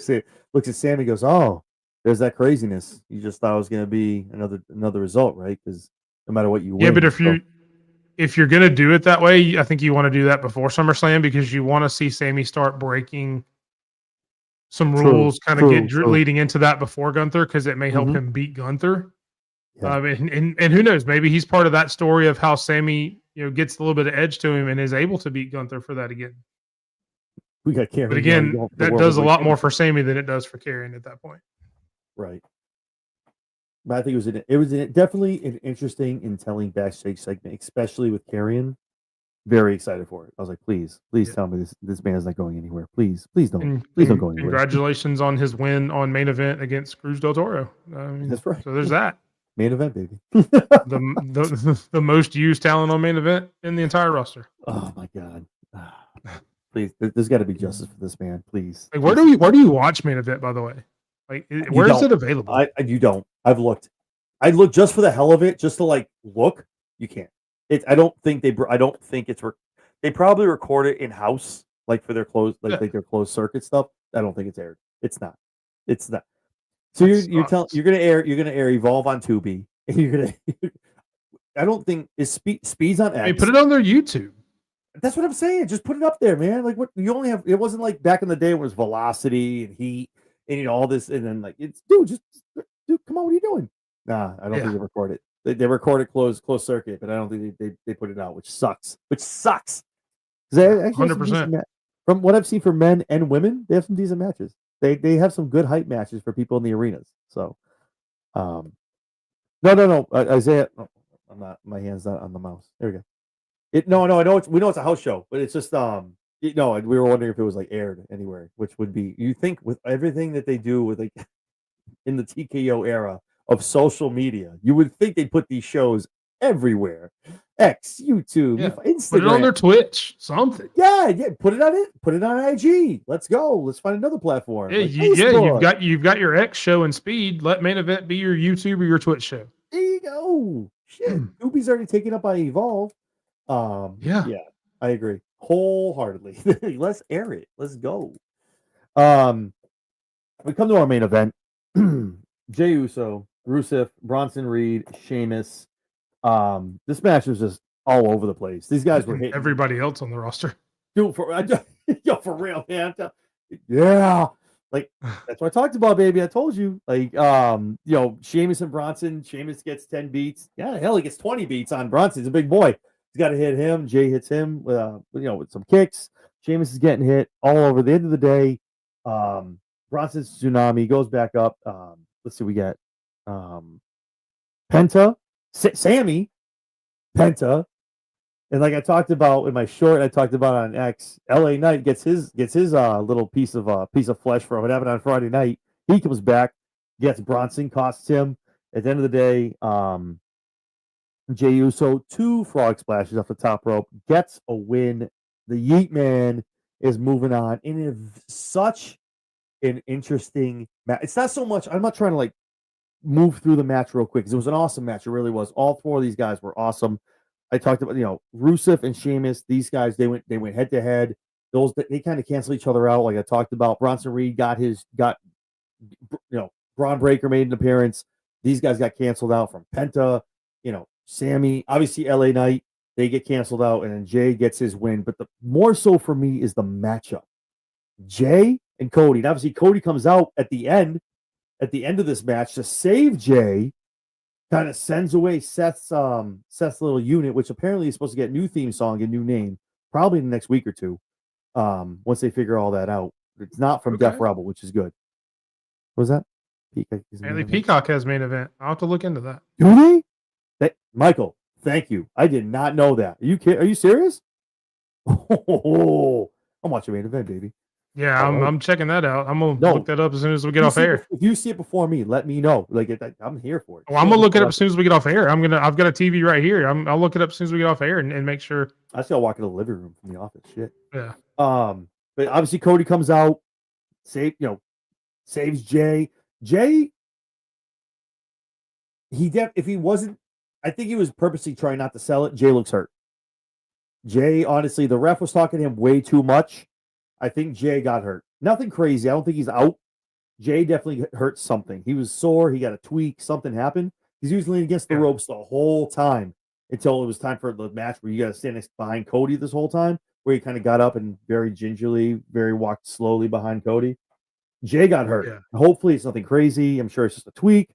at Sammy, goes, "Oh, there's that craziness. You just thought it was going to be another result, right? Because no matter what you win." Yeah, but if you're going to do it that way, I think you want to do that before SummerSlam because you want to see Sammy start breaking some rules, kind of leading into that before Gunther, because it may help him beat Gunther. Yeah. And who knows? Maybe he's part of that story of how Sammy, gets a little bit of edge to him and is able to beat Gunther for that again. We got Karrion. But again, that does a lot more for Sammy than it does for Karrion at that point. Right. But I think it was definitely an interesting and telling backstage segment, especially with Karrion. Very excited for it. I was like, please tell me this man is not going anywhere. Please don't go anywhere. Congratulations on his win on Main Event against Cruz del Toro. That's right. So there's that. Main Event, baby. the most used talent on Main Event in the entire roster. Oh my God. Please, there's got to be justice for this man. Please. Like, where do you watch Main Event, by the way? Like, where is it available? You don't. I've looked. I looked just for the hell of it, just to like look. You can't. I don't think it's. They probably record it in house, like for their closed, like their closed circuit stuff. I don't think it's aired. It's not. So you're gonna air Evolve on Tubi, and you're gonna. I don't think Speed's on X. Hey, put it on their YouTube. That's what I'm saying. Just put it up there, man. Like what you only have. It wasn't like back in the day when it was Velocity and Heat and all this, and then like it's dude, come on, what are you doing? Nah, I don't think they record it. They record it closed circuit, but I don't think they put it out, which sucks. 100%. From what I've seen for men and women, they have some decent matches. They have some good hype matches for people in the arenas. So, no, Isaiah. No, I'm not. My hand's not on the mouse. There we go. No, I know we know it's a house show, but it's just we were wondering if it was like aired anywhere, which would be, you think with everything that they do with like in the TKO era of social media, you would think they'd put these shows everywhere. X, YouTube, Yeah. Instagram. Put it on their Twitch, something. Yeah, put it on it. Put it on IG. Let's go. Let's find another platform. Yeah, like you've got your X show and Speed. Let Main Event be your YouTube or your Twitch show. There you go. Shit, Goopy's already taken up by Evolve. Yeah, I agree wholeheartedly. Let's air it. Let's go. We come to our main event. Jey Uso, Rusev, Bronson Reed, Sheamus. This match was just all over the place. These guys were hitting everybody else on the roster. Dude, for real, man. Yeah. Like that's what I talked about, baby. I told you. Like, Sheamus and Bronson. Sheamus gets 10 beats. Yeah, hell, he gets 20 beats on Bronson. He's a big boy. He's got to hit him. Jey hits him with with some kicks. Sheamus is getting hit all over. The end of the day, Bronson's tsunami goes back up. Let's see, we got Penta, Sammy, Penta, and like I talked about in my short, I talked about on X. LA Knight gets his little piece of flesh for what happened on Friday night. He comes back, gets Bronson, costs him. At the end of the day, Jey Uso 2 frog splashes off the top rope, gets a win. The Yeet Man is moving on in such an interesting match. It's not so much. I'm not trying to like move through the match real quick because it was an awesome match. It really was. All 4 of these guys were awesome. I talked about Rusev and Sheamus. These guys they went head to head. They kind of cancel each other out. Like I talked about, Bronson Reed got Braun Breaker made an appearance. These guys got canceled out from Penta. Sammy, obviously LA Knight, they get canceled out, and then Jey gets his win. But the more so for me is the matchup. Jey and Cody. And obviously Cody comes out at the end of this match to save Jey. Kind of sends away Seth's little unit, which apparently is supposed to get a new theme song and new name, probably in the next week or two. Once they figure all that out. It's not from Def Rebel, which is good. What was that? Apparently Peacock has main event. I'll have to look into that. Do they? Michael, thank you. I did not know that. Are you serious? Oh, I'm watching main event, baby. Yeah, I'm checking that out. I'm gonna look that up as soon as we get off air. If you see it before me, let me know. Like I'm here for it. Well, I'm gonna look it up as soon as we get off air. I've got a TV right here. I'll look it up as soon as we get off air and make sure. I still walk in the living room from the office. Shit. Yeah. But obviously Cody comes out, saves Jey. Jey, if he wasn't, I think he was purposely trying not to sell it. Jey looks hurt. Jey, honestly, the ref was talking to him way too much. I think Jey got hurt. Nothing crazy. I don't think he's out. Jey definitely hurt something. He was sore. He got a tweak. Something happened. He's usually against the ropes the whole time until it was time for the match where you got to stand behind Cody this whole time, where he kind of got up and very gingerly, walked slowly behind Cody. Jey got hurt. Yeah. Hopefully it's nothing crazy. I'm sure it's just a tweak.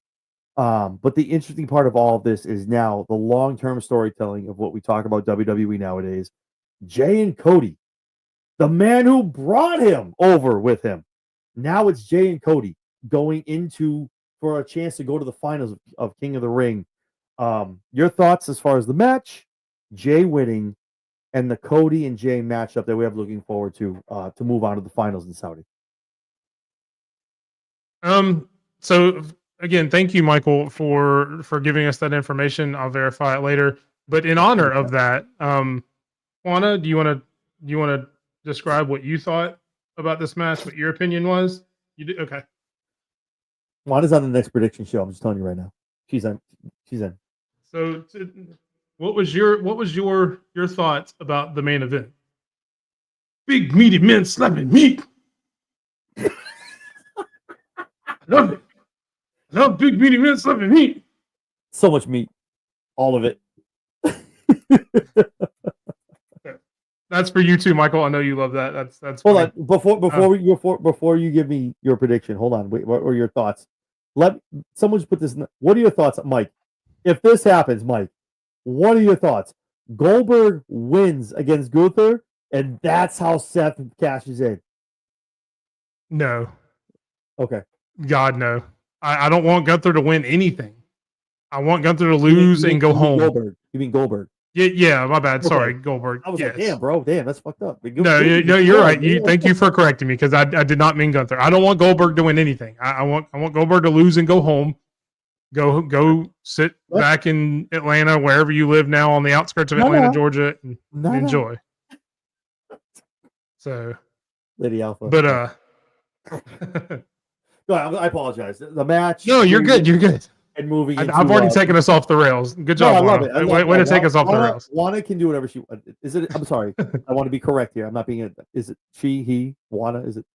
But the interesting part of all of this is now the long-term storytelling of what we talk about WWE nowadays. Jey and Cody, the man who brought him over with him. Now it's Jey and Cody going for a chance to go to the finals of King of the Ring. Your thoughts as far as the match, Jey winning, and the Cody and Jey matchup that we have looking forward to move on to the finals in Saudi. So again, thank you, Michael, for giving us that information. I'll verify it later. But in honor of that, Juana, do you want to describe what you thought about this match? What your opinion was? You did okay. Juana's on the next prediction show. I'm just telling you right now. She's in. So, what was your thoughts about the main event? Big meaty men slapping meat. I love it. I love big meaty men slapping meat. So much meat, all of it. That's for you too, Michael. I know you love that. That's hold on before you give me your prediction. Hold on. Wait, what were your thoughts? Someone just put this. What are your thoughts, Mike? If this happens, Mike, what are your thoughts? Goldberg wins against Gunther, and that's how Seth cashes in. No. Okay. God, no. I don't want Gunther to win anything. I want Gunther to lose and go home. Goldberg. You mean Goldberg? Yeah, my bad. Sorry, Goldberg. I was like, damn, bro. Damn, that's fucked up. No, you're right. Thank you for correcting me because I did not mean Gunther. I don't want Goldberg to win anything. I want Goldberg to lose and go home. Go sit What? back in Atlanta, wherever you live now, on the outskirts of No, Atlanta, no. Georgia, and No, no. enjoy. So, Lady Alpha. but No, I apologize. The match. no, you're good. You're good. And moving into. I've already taken us off the rails. Good No, job, I love Juana. it. Way to take us off the rails. Juana can do whatever she. Is it? I'm sorry. I want to be correct here. I'm not being. Is it she? He? Juana? Is it?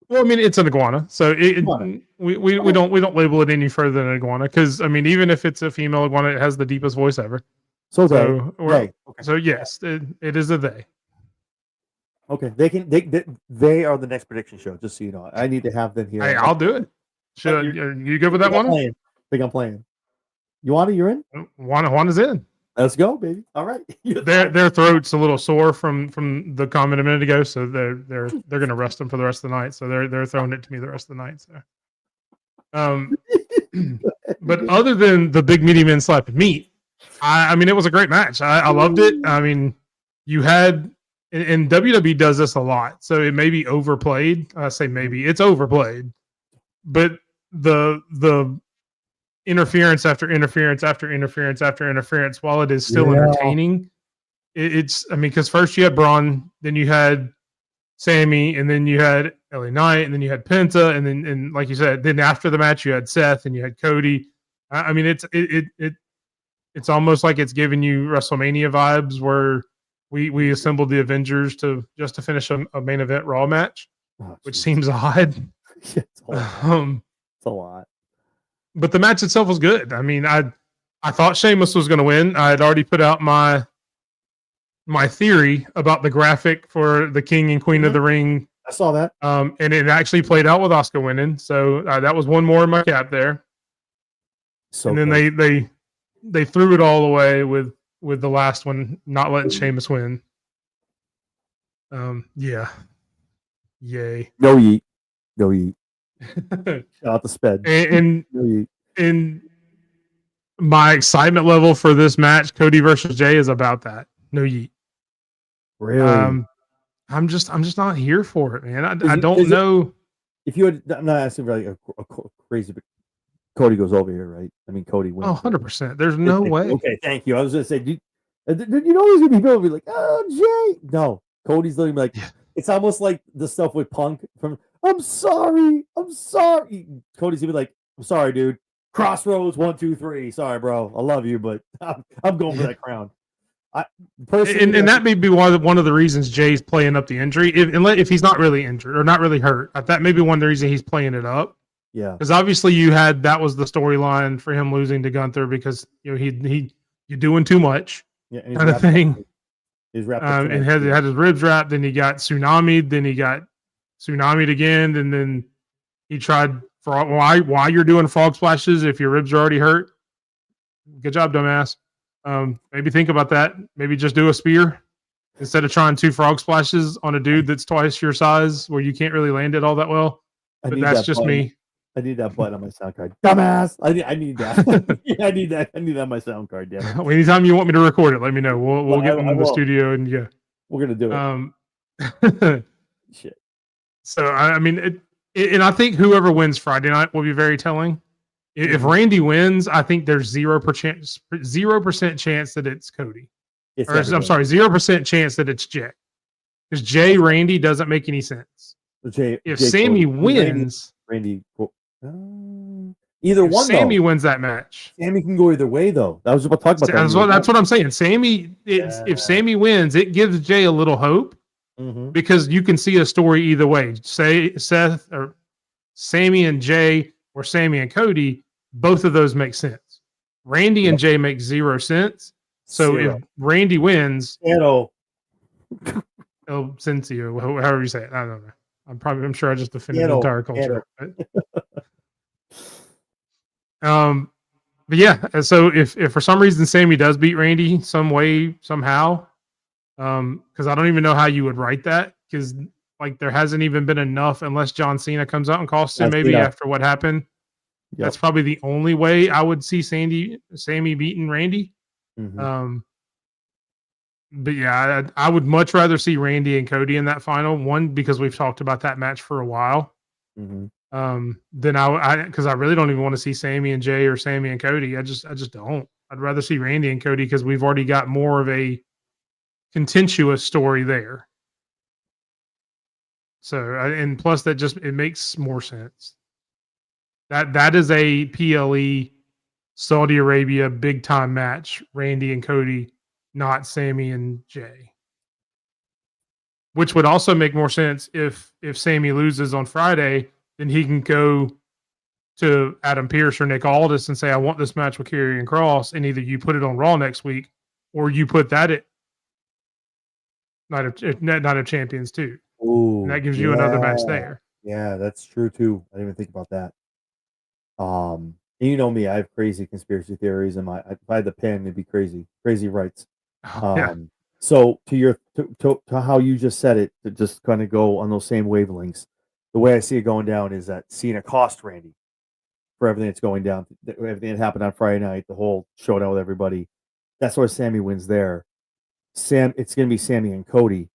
Well, I mean, it's an iguana, so Iguana. we don't label it any further than an iguana, because I mean, even if it's a female iguana, it has the deepest voice ever. So So, they. Okay. so yes, it is a they. Okay. They can. They are the next prediction show. Just so you know, I need to have them here. Hey, I'll do it. Should you good with that one? I think I'm playing. You're in? Juana's in. Let's go, baby. All right. Their throat's a little sore from the comment a minute ago, so they're gonna rest them for the rest of the night. So they're throwing it to me the rest of the night. So, but other than the big meaty men slapping meat, I mean, it was a great match. I loved it. I mean, you had, and WWE does this a lot, so it may be overplayed. I say maybe it's overplayed, but the interference after interference after interference after interference, while it is still entertaining, it's, I mean, because first you had Braun, then you had Sammy, and then you had LA Knight, and then you had Penta, and like you said, then after the match you had Seth and you had Cody. I mean, it's almost like it's giving you WrestleMania vibes, where we assembled the Avengers to finish a main event Raw match, which seems odd. It's a lot. But the match itself was good. I mean, I thought Sheamus was going to win. I had already put out my theory about the graphic for the King and Queen of the Ring. I saw that. And it actually played out with Asuka winning. So that was one more in my cap there. So and then they threw it all away with the last one, not letting Sheamus win. Yeah. Yay. No yeet. Shout out the sped. And my excitement level for this match, Cody versus Jay, is about that. No yeet. Really? I'm just not here for it, man. I don't know. If you had, I'm not asking for like a crazy, but Cody goes over here, right? I mean, Cody wins. 100%. There's no way. Okay, thank you. I was going to say, you know, there's going to be people be like, oh, Jay. No, Cody's literally like, it's almost like the stuff with Punk from, I'm sorry. Cody's going to be like, I'm sorry, dude. Crossroads, 1, 2, 3. Sorry, bro. I love you, but I'm going for that crown. And that may be one of the reasons Jay's playing up the injury. If he's not really injured or not really hurt, that may be one of the reasons he's playing it up. Yeah, because obviously that was the storyline for him losing to Gunther, because you know you're doing too much, kind of thing. He's wrapped and had his ribs wrapped. Then he got tsunami'd. Then he got tsunami'd again. And then he tried why you're doing frog splashes if your ribs are already hurt. Good job, dumbass. Maybe think about that. Maybe just do a spear instead of trying 2 frog splashes on a dude that's twice your size, where you can't really land it all that well. But that's just me. I need that button on my sound card. Dumbass. I need that. I need that on my sound card. Damn it. Anytime you want me to record it, let me know. We'll get into the studio and yeah. We're gonna do it. Shit. So I mean, and I think whoever wins Friday night will be very telling. If Randy wins, I think there's 0% chance that it's Cody. I'm sorry, 0% chance that it's Jay. Because Jay Randy doesn't make any sense. If Sammy wins, Randy. Either one. Sammy wins that match. Sammy can go either way, though. I was about to talk about that. That's what I'm saying. If Sammy wins, it gives Jay a little hope, because you can see a story either way. Say Seth or Sammy and Jay, or Sammy and Cody. Both of those make sense. Randy and Jay make 0 sense. So if Randy wins, Cincio, however you say it, I don't know. I'm sure I just offended the entire culture. But yeah, so if for some reason Sammy does beat Randy some way, somehow, because I don't even know how you would write that, because like there hasn't even been enough, unless John Cena comes out and costs him after what happened. Yep. That's probably the only way I would see Sammy beating Randy. But yeah, I would much rather see Randy and Cody in that final one, because we've talked about that match for a while. then because I really don't even want to see Sammy and Jay or Sammy and Cody. I just don't. I'd rather see Randy and Cody because we've already got more of a contentious story there. So, and plus that just it makes more sense. That is a PLE Saudi Arabia big time match, Randy and Cody, not Sammy and Jay. Which would also make more sense if Sammy loses on Friday, then he can go to Adam Pearce or Nick Aldis and say, I want this match with Karrion Kross, and either you put it on Raw next week or you put that at Night of Champions too. Ooh, And that gives you another match there. Yeah, that's true too. I didn't even think about that. And you know me, I have crazy conspiracy theories, and if I had the pen, it'd be crazy rights. Yeah. So to how you just said it, to just kind of go on those same wavelengths, the way I see it going down is that Cena cost Randy for everything that's going down, everything that happened on Friday night, the whole showdown with everybody. That's where Sammy wins there. It's going to be Sammy and Cody.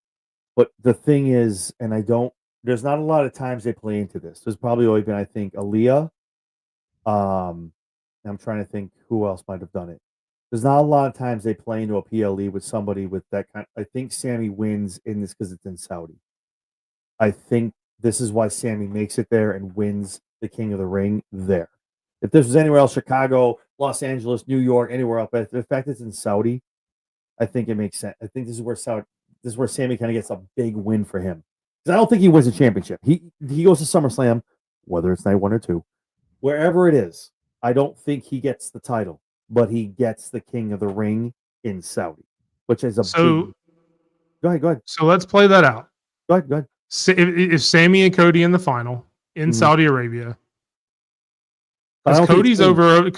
But the thing is, there's not a lot of times they play into this. There's probably only been, I think, Aaliyah. I'm trying to think who else might have done it. There's not a lot of times they play into a PLE with somebody with that kind. I think Sammy wins in this because it's in Saudi. I think this is why Sammy makes it there and wins the King of the Ring there. If this was anywhere else, Chicago, Los Angeles, New York, anywhere else, but the fact it's in Saudi, I think it makes sense. I think this is where Sammy kind of gets a big win for him. Because I don't think he wins a championship. He goes to SummerSlam, whether it's night 1 or 2, wherever it is. I don't think he gets the title, but he gets the King of the Ring in Saudi, which is a big. Go ahead. So let's play that out. Go ahead. If Sammy and Cody in the final in Saudi Arabia, because Cody's over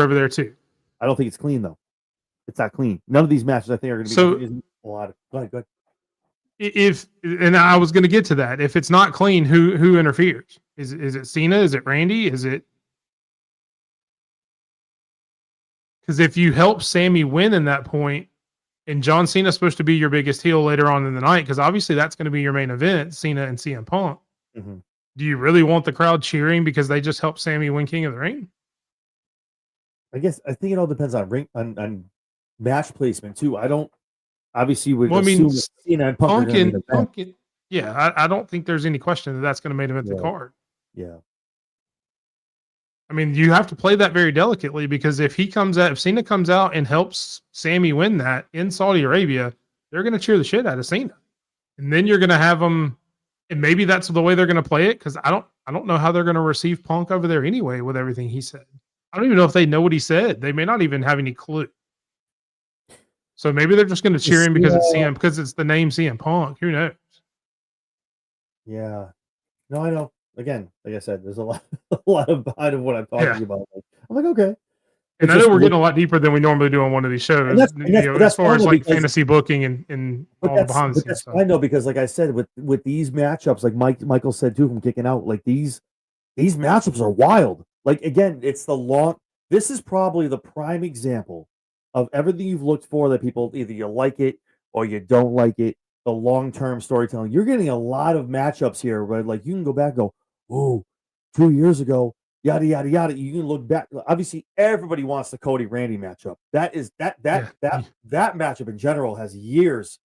there too. I don't think it's clean though. It's not clean. None of these matches I think are going to be a lot of. Go ahead. And I was going to get to that. If it's not clean, who interferes? Is it Cena? Is it Randy? Is it? Because if you help Sammy win in that point, and John Cena's supposed to be your biggest heel later on in the night, because obviously that's going to be your main event, Cena and CM Punk. Mm-hmm. Do you really want the crowd cheering because they just helped Sammy win King of the Ring? I think it all depends on match placement too. I don't obviously would assume Cena and Punk I don't think there's any question that that's going to main event the card. Yeah. I mean, you have to play that very delicately because if Cena comes out and helps Sammy win that in Saudi Arabia, they're going to cheer the shit out of Cena. And then you're going to have them, and maybe that's the way they're going to play it because I don't know how they're going to receive Punk over there anyway with everything he said. I don't even know if they know what he said. They may not even have any clue. So maybe they're just going to cheer him because it's CM, because it's the name CM Punk. Who knows? Yeah. No, I know. Again, like I said, there's a lot of behind of what I'm talking about. I'm like, okay. And I know we're getting a lot deeper than we normally do on one of these shows. That's as far as like fantasy booking and all the behind the scenes stuff. I know because, like I said, with these matchups, like Michael said too, from kicking out, like these matchups are wild. Like again, it's this is probably the prime example of everything you've looked for that people either you like it or you don't like it. The long-term storytelling. You're getting a lot of matchups here where like you can go back and go, oh, 2 years ago, yada yada yada. You can look back. Obviously, everybody wants the Cody Randy matchup. That matchup in general has years.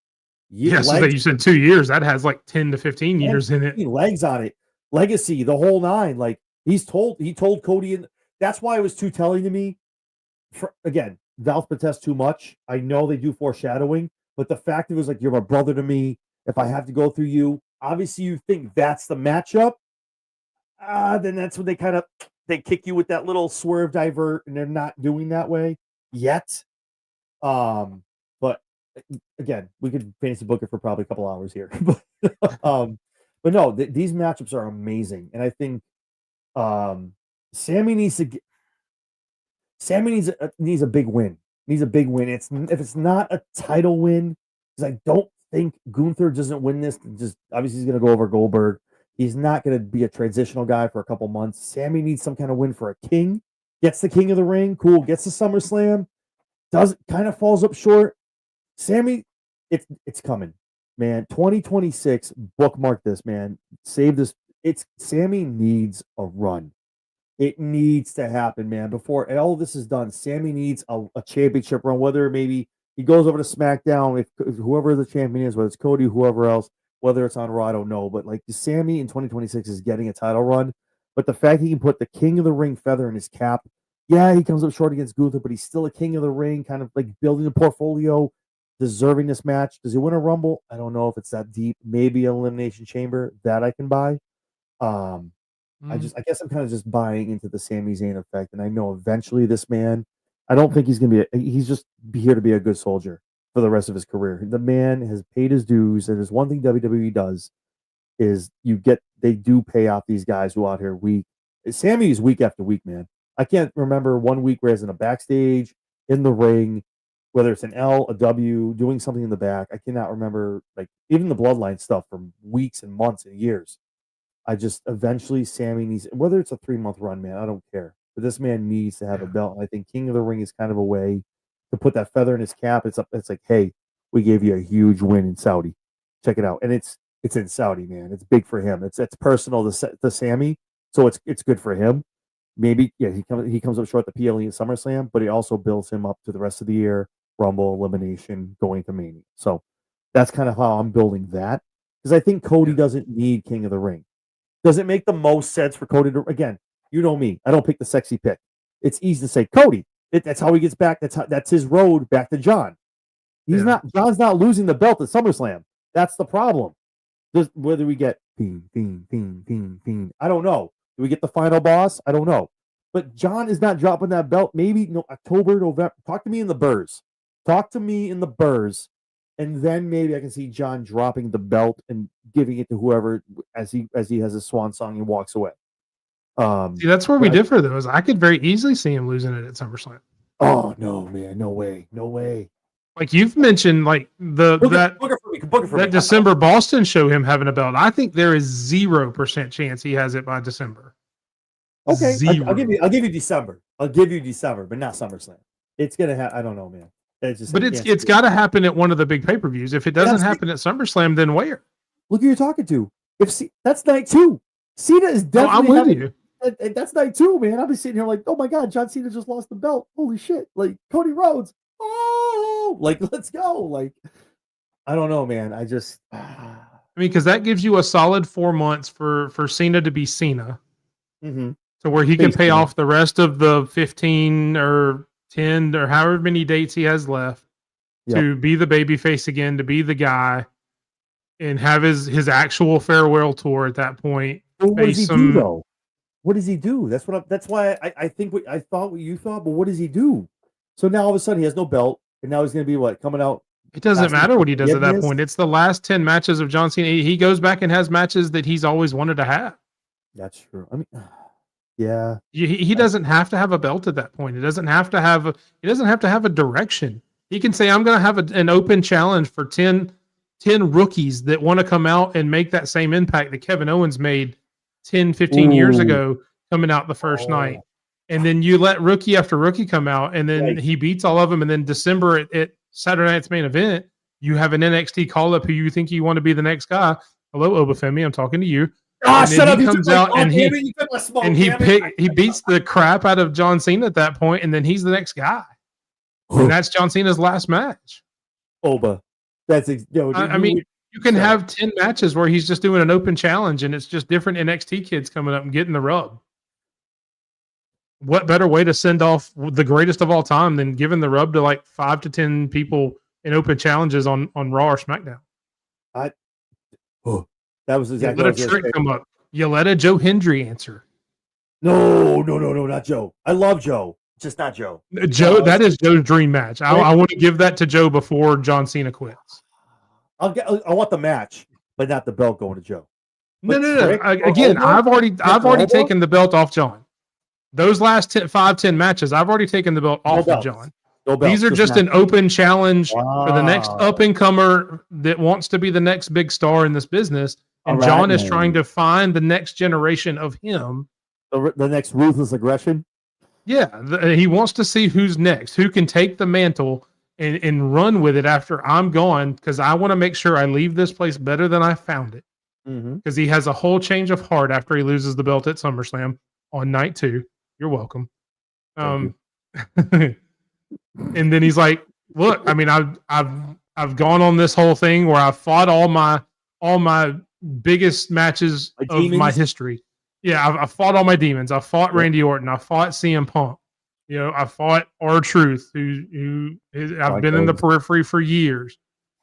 Yes, so you said 2 years. That has like 10 to 15 years in it. Legs on it, legacy, the whole nine. Like he told Cody, and that's why it was too telling to me. Again, Valve protests too much. I know they do foreshadowing, but the fact it was like you're my brother to me. If I have to go through you, obviously you think that's the matchup. Then that's when they kick you with that little swerve divert, and they're not doing that way yet. But again, we could fantasy book it for probably a couple hours here. but no, these matchups are amazing, and I think Sammy needs a big win. Needs a big win. If it's not a title win, because I don't think Gunther doesn't win this. Just obviously he's going to go over Goldberg. He's not going to be a transitional guy for a couple months. Sammy needs some kind of win for a king. Gets the King of the Ring. Cool. Gets the SummerSlam. Kind of falls up short. Sammy, it's coming, man. 2026. Bookmark this, man. Save this Sammy needs a run. It needs to happen, man. Before all this is done, Sammy needs a championship run. Whether maybe he goes over to SmackDown, if whoever the champion is, whether it's Cody, whoever else, whether it's on Raw, I don't know. But like Sammy in 2026 is getting a title run. But the fact he can put the King of the Ring feather in his cap, yeah, he comes up short against Gunther, but he's still a King of the Ring, kind of like building a portfolio, deserving this match. Does he win a Rumble? I don't know if it's that deep. Maybe an Elimination Chamber that I can buy. I guess I'm kind of just buying into the Sami Zayn effect, and I know eventually this man, I don't think he's gonna he's just here to be a good soldier for the rest of his career. The man has paid his dues, and there's one thing WWE does is they do pay off these guys who out here week. Sammy is week after week, man. I can't remember one week where he's in a backstage, in the ring, whether it's an L, a W, doing something in the back. I cannot remember, like even the Bloodline stuff from weeks and months and years. I just eventually Sammy needs, whether it's a 3-month run, man, I don't care. But this man needs to have a belt. And I think King of the Ring is kind of a way to put that feather in his cap. It's like, hey, we gave you a huge win in Saudi. Check it out. And it's in Saudi, man. It's big for him. It's personal to Sammy, so it's good for him. Maybe he comes up short at the PLE and SummerSlam, but he also builds him up to the rest of the year, Rumble, Elimination, going to Mania. So that's kind of how I'm building that, because I think Cody doesn't need King of the Ring. Does it make the most sense for Cody to, again, you know me, I don't pick the sexy pick. It's easy to say Cody. That's how he gets back. That's his road back to John. John's not losing the belt at SummerSlam. That's the problem. Whether we get Fiend, I don't know. Do we get the final boss? I don't know. But John is not dropping that belt. Maybe October, November. Talk to me in the Burrs. And then maybe I can see John dropping the belt and giving it to whoever as he has a swan song and walks away. See, that's where we differ, though. Is I could very easily see him losing it at SummerSlam. Oh no, man, no way. Like you've mentioned, like that December Boston show him having a belt. I think there is 0% chance he has it by December. Okay, I'll give you December. But not SummerSlam. It's gonna happen. I don't know, man. It's got to happen at one of the big pay-per-views. If it doesn't happen at SummerSlam, then where? Look who you're talking to. That's night 2. Cena is definitely. I'm with you. That's night 2, man. I'll be sitting here like, oh my god, John Cena just lost the belt. Holy shit! Like Cody Rhodes. Oh, like let's go. Like I don't know, man. I just. I mean, because that gives you a solid 4 months for Cena to be Cena, to where he can pay off the rest of the 15 or 10 or however many dates he has left to be the babyface again, to be the guy, and have his actual farewell tour at that point. Well, what does he do though? What does he do? That's why I think I thought what you thought, but what does he do? So now all of a sudden he has no belt, and now he's going to be what, coming out? It doesn't matter what he does at that point. It's the last 10 matches of John Cena. He goes back and has matches that he's always wanted to have. That's true. I mean, yeah. He doesn't have to have a belt at that point. He doesn't have to have a direction. He can say, I'm going to have an open challenge for 10 rookies that want to come out and make that same impact that Kevin Owens made 10, 15 years ago coming out the first night. And then you let rookie after rookie come out, and then he beats all of them. And then December at Saturday Night's Main Event, you have an NXT call-up who you think you want to be the next guy. Hello, Obafemi, I'm talking to you. Oh, shut up! He comes out and he beats the crap out of John Cena at that point, and then he's the next guy, and that's John Cena's last match. Oba, I mean, you can have 10 matches where he's just doing an open challenge, and it's just different NXT kids coming up and getting the rub. What better way to send off the greatest of all time than giving the rub to like 5 to 10 people in open challenges on Raw or SmackDown? That was exactly. Let a trick come up. You let a Joe Hendry answer. No, not Joe. I love Joe, just not Joe. Joe, that is Joe's dream match. I want to give that to Joe before John Cena quits. I want the match, but not the belt going to Joe. No. Again, I've already taken the belt off John. Those last 5-10 matches, I've already taken the belt off of John. These are just an open challenge for the next up-and-comer that wants to be the next big star in this business. And John is trying to find the next generation of him. The next ruthless aggression? Yeah. He wants to see who's next, who can take the mantle and run with it after I'm gone, because I want to make sure I leave this place better than I found it. Mm-hmm. because he has a whole change of heart after he loses the belt at SummerSlam on night 2. You're welcome. Thank And then he's like, "Look, I mean, I've gone on this whole thing where I've fought all my biggest matches My of my demons? history. Yeah, I've fought all my demons. I fought Yep. Randy Orton. I fought CM Punk. You know, I fought R-Truth, who I've Ron been in the Killings. periphery for years.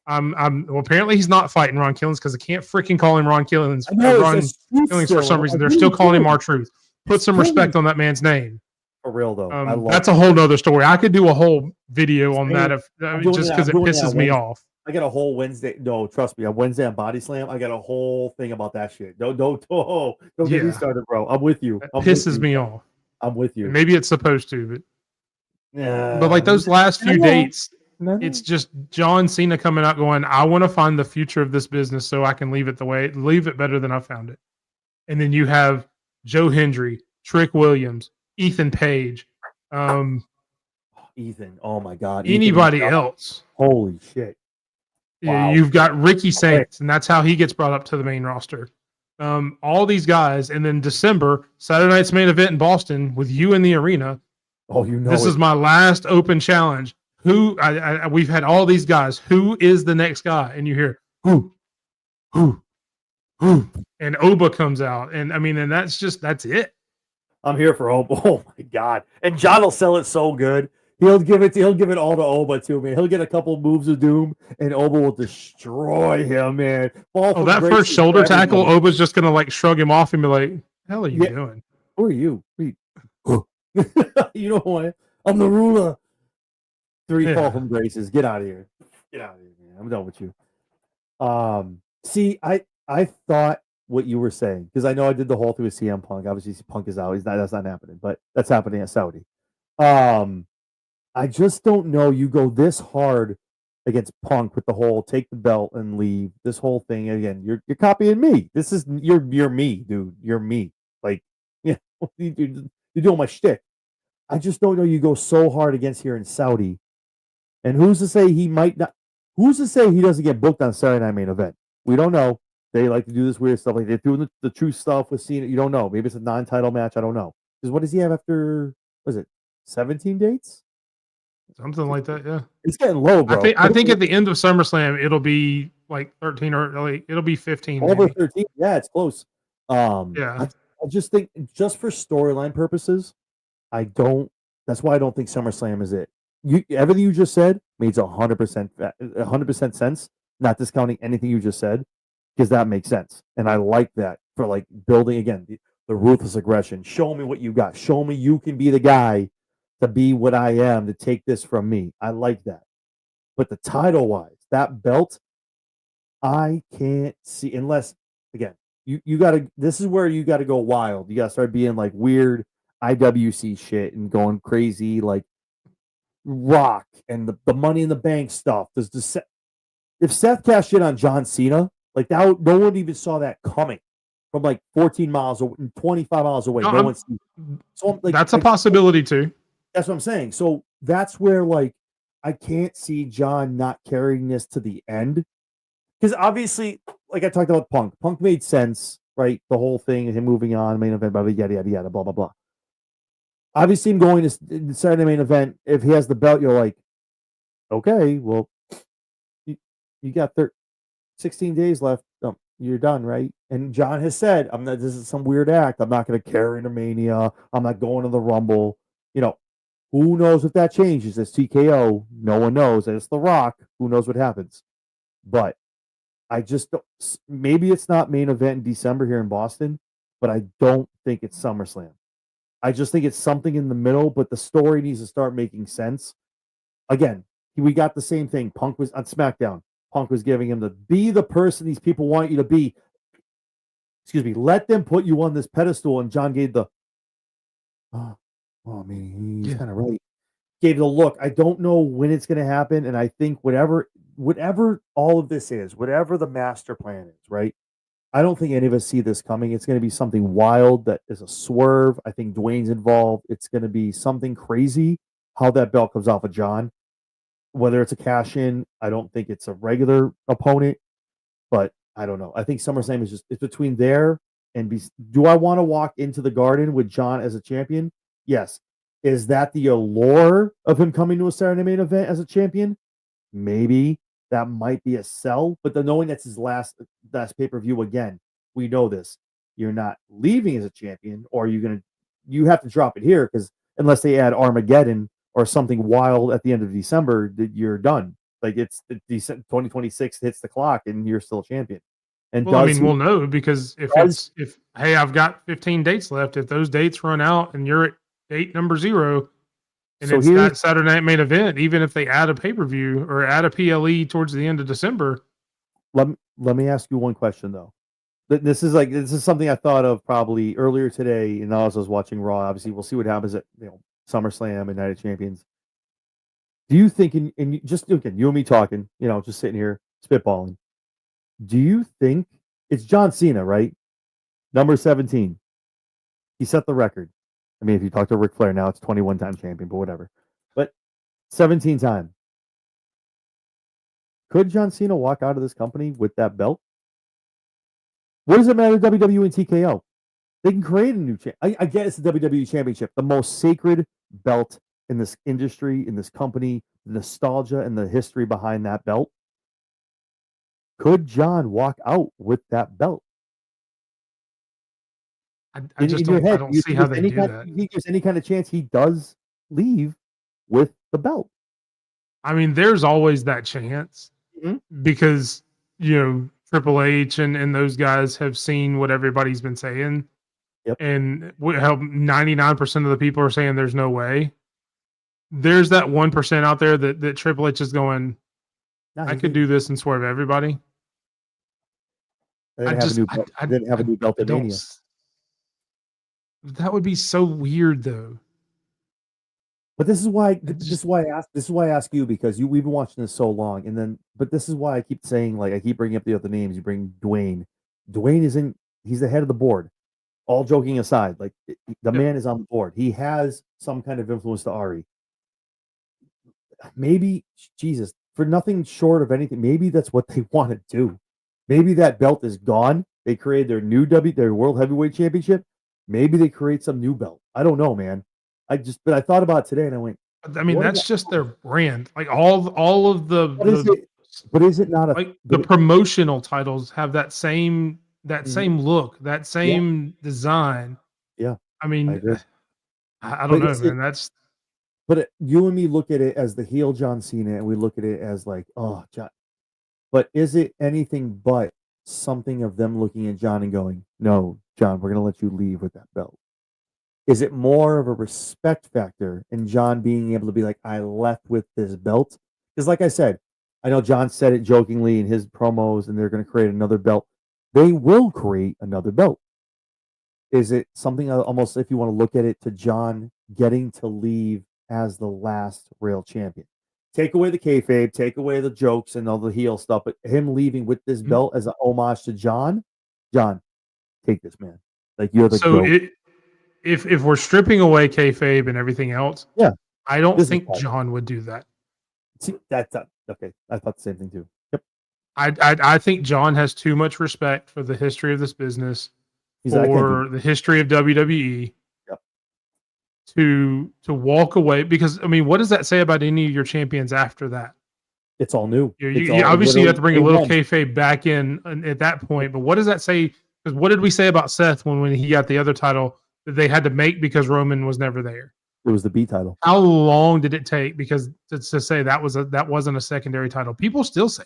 Well, apparently he's not fighting Ron Killings because I can't freaking call him Ron Killings. I know, Ron it's a Killings still. for some reason. Like, They're what are still you calling him doing? R-Truth. Put some respect on that man's name. For real though. I love That's a whole nother story. I could do a whole video on that if doing just it- because I'm it doing it pisses on me Wednesday. off. I got a whole Wednesday. No, trust me. On Wednesday on Body Slam, I got a whole thing about that shit. Don't get me Yeah. started, bro. I'm with you. It I'm with pisses you. me off. I'm with you. Maybe it's supposed to, Yeah. but like those last few I know. dates, No, no. it's just John Cena coming out going, "I want to find the future of this business so I can leave it better than I found it." And then you have Joe Hendry, Trick Williams, Ethan Page, Ethan. Oh my god. Ethan anybody and- else. Holy shit. Yeah, Wow. you've got Ricky Saints, and that's how he gets brought up to the main roster. All these guys, and then December, Saturday night's main event in Boston with you in the arena. Oh, you know This it. is my last open challenge. We've had all these guys. Who is the next guy? And you hear who, and Oba comes out, and I mean, and that's it. I'm here for Oba. Oh my god. And John will sell it so good. He'll give it all to Oba too, man. He'll get a couple moves of doom, and Oba will destroy him, man. Oh, that first shoulder tackle, Oba's just gonna like shrug him off and be like, "Hell, are you doing? Who are you? You know who I am? I'm the ruler. 3 fall from graces. Get out of here. Get out of here, man. I'm done with you. See, I thought what you were saying, because I know I did the whole thing with CM Punk. Obviously, Punk is out. That's not happening, but that's happening at Saudi. I just don't know. You go this hard against Punk with the whole take the belt and leave. This whole thing again. You're copying me. This is you're me, dude. You're me. Like, yeah, you're doing my shtick. I just don't know. You go so hard against here in Saudi, and who's to say he might not? Who's to say he doesn't get booked on Saturday Night Main Event? We don't know. They like to do this weird stuff. Like they're doing the true stuff with Cena. You don't know. Maybe it's a non-title match. I don't know. Because what does he have after? Was it 17 dates? Something like that, yeah. It's getting low, bro. I think at the end of SummerSlam, it'll be like 13 or like it'll be 15. Over maybe. 13. Yeah, it's close. Yeah. I just think just for storyline purposes, that's why I don't think SummerSlam is it. Everything you just said makes 100% sense. Not discounting anything you just said, because that makes sense. And I like that for like building again the ruthless aggression. Show me what you got. Show me you can be the guy to be what I am, to take this from me. I like that. But the title wise, that belt, I can't see unless again, you gotta this is where you gotta go wild. You gotta start being like weird IWC shit and going crazy like Rock and the Money in the Bank stuff. If Seth cashed in on John Cena, like that, no one even saw that coming from like 14 miles or 25 miles away. No, no one's so like that's a possibility too. That's what I'm saying. So that's where like I can't see John not carrying this to the end. Because obviously, like I talked about Punk. Punk made sense, right? The whole thing, him moving on, main event, blah, blah, yada, yada, yada, blah, blah, blah. Obviously, him going to Saturday main event, if he has the belt, you're like, okay, well, you got 16 days left. You're done, right? And John has said, this is some weird act. I'm not going to carry into Mania. I'm not going to the Rumble. You know, who knows if that changes? It's TKO. No one knows. And it's The Rock. Who knows what happens? But I just don't. Maybe it's not main event in December here in Boston, but I don't think it's SummerSlam. I just think it's something in the middle, but the story needs to start making sense. Again, we got the same thing. Punk was on SmackDown. Punk was giving him be the person these people want you to be. Excuse me. Let them put you on this pedestal. And John gave I mean, he's kind of right. Gave the look. I don't know when it's going to happen. And I think whatever all of this is, whatever the master plan is, right? I don't think any of us see this coming. It's going to be something wild that is a swerve. I think Dwayne's involved. It's going to be something crazy how that belt comes off of John. Whether it's a cash in, I don't think it's a regular opponent, but I don't know. I think SummerSlam is it's between there and do I want to walk into the Garden with John as a champion? Yes. Is that the allure of him coming to a Saturday main event as a champion? Maybe that might be a sell, but the knowing that's his last pay-per-view again, we know this. You're not leaving as a champion, or you have to drop it here because unless they add Armageddon or something wild at the end of December, that you're done. Like it's 2026 hits the clock and you're still a champion. And well, I mean, we'll know because if hey, I've got 15 dates left. If those dates run out and you're at date number 0, and so it's that Saturday night main event, even if they add a pay-per-view or add a PLE towards the end of December. Let me ask you one question though. This is something I thought of probably earlier today, and as I was watching Raw. Obviously, we'll see what happens at SummerSlam and Night of Champions. Do you think, and just again, you and me talking, just sitting here spitballing, do you think it's John Cena, right? Number 17. He set the record. I mean, if you talk to Ric Flair now, it's 21-time champion, but whatever. But 17 time. Could John Cena walk out of this company with that belt? What does it matter to WWE and TKO? They can create a new I get it's the WWE Championship, the most sacred belt in this industry, in this company, the nostalgia and the history behind that belt. Could John walk out with that belt? I just don't see how they do that. There's any kind of chance he does leave with the belt. I mean, there's always that chance because, Triple H and those guys have seen what everybody's been saying. Yep. And how 99% of the people are saying there's no way. There's that 1% out there that Triple H is going, I could do this and swerve everybody. They didn't have a new belt at Mania. That would be so weird, though. But this is why I ask you, because we've been watching this so long, but this is why I keep saying, I keep bringing up the other names. You bring Dwayne. Dwayne he's the head of the board. All joking aside, the man is on the board. He has some kind of influence to Ari. Maybe, Jesus, for nothing short of anything, maybe that's what they want to do. Maybe that belt is gone. They created their World Heavyweight Championship. Maybe they create some new belt. I don't know, man. But I thought about it today and I went, I mean, that's just their brand. Like all of the, but is it not the promotional titles have that same look, that same design. Yeah. I mean, I don't know, man. But you and me look at it as the heel John Cena, and we look at it as oh, John. But is it anything but something of them looking at John and going, no, John, we're going to let you leave with that belt? Is it more of a respect factor in John being able to be like, I left with this belt? Because like I said, I know John said it jokingly in his promos, and they're going to create another belt. They will create another belt. Is it something almost, if you want to look at it, to John getting to leave as the last real champion? Take away the kayfabe, take away the jokes and all the heel stuff, but him leaving with this belt as an homage to John. John, take this, man. You're the GOAT. If we're stripping away kayfabe and everything else, I don't think John would do that. See, that's okay. I thought the same thing too. Yep. I think John has too much respect for the history of this business, for the history of WWE, to walk away. Because I mean, what does that say about any of your champions after that? It's all new. Obviously, you have to bring a little kayfabe back in at that point. But what does that say? Because what did we say about Seth when he got the other title that they had to make because Roman was never there? It was the B title. How long did it take? Because to say that wasn't a secondary title. People still say.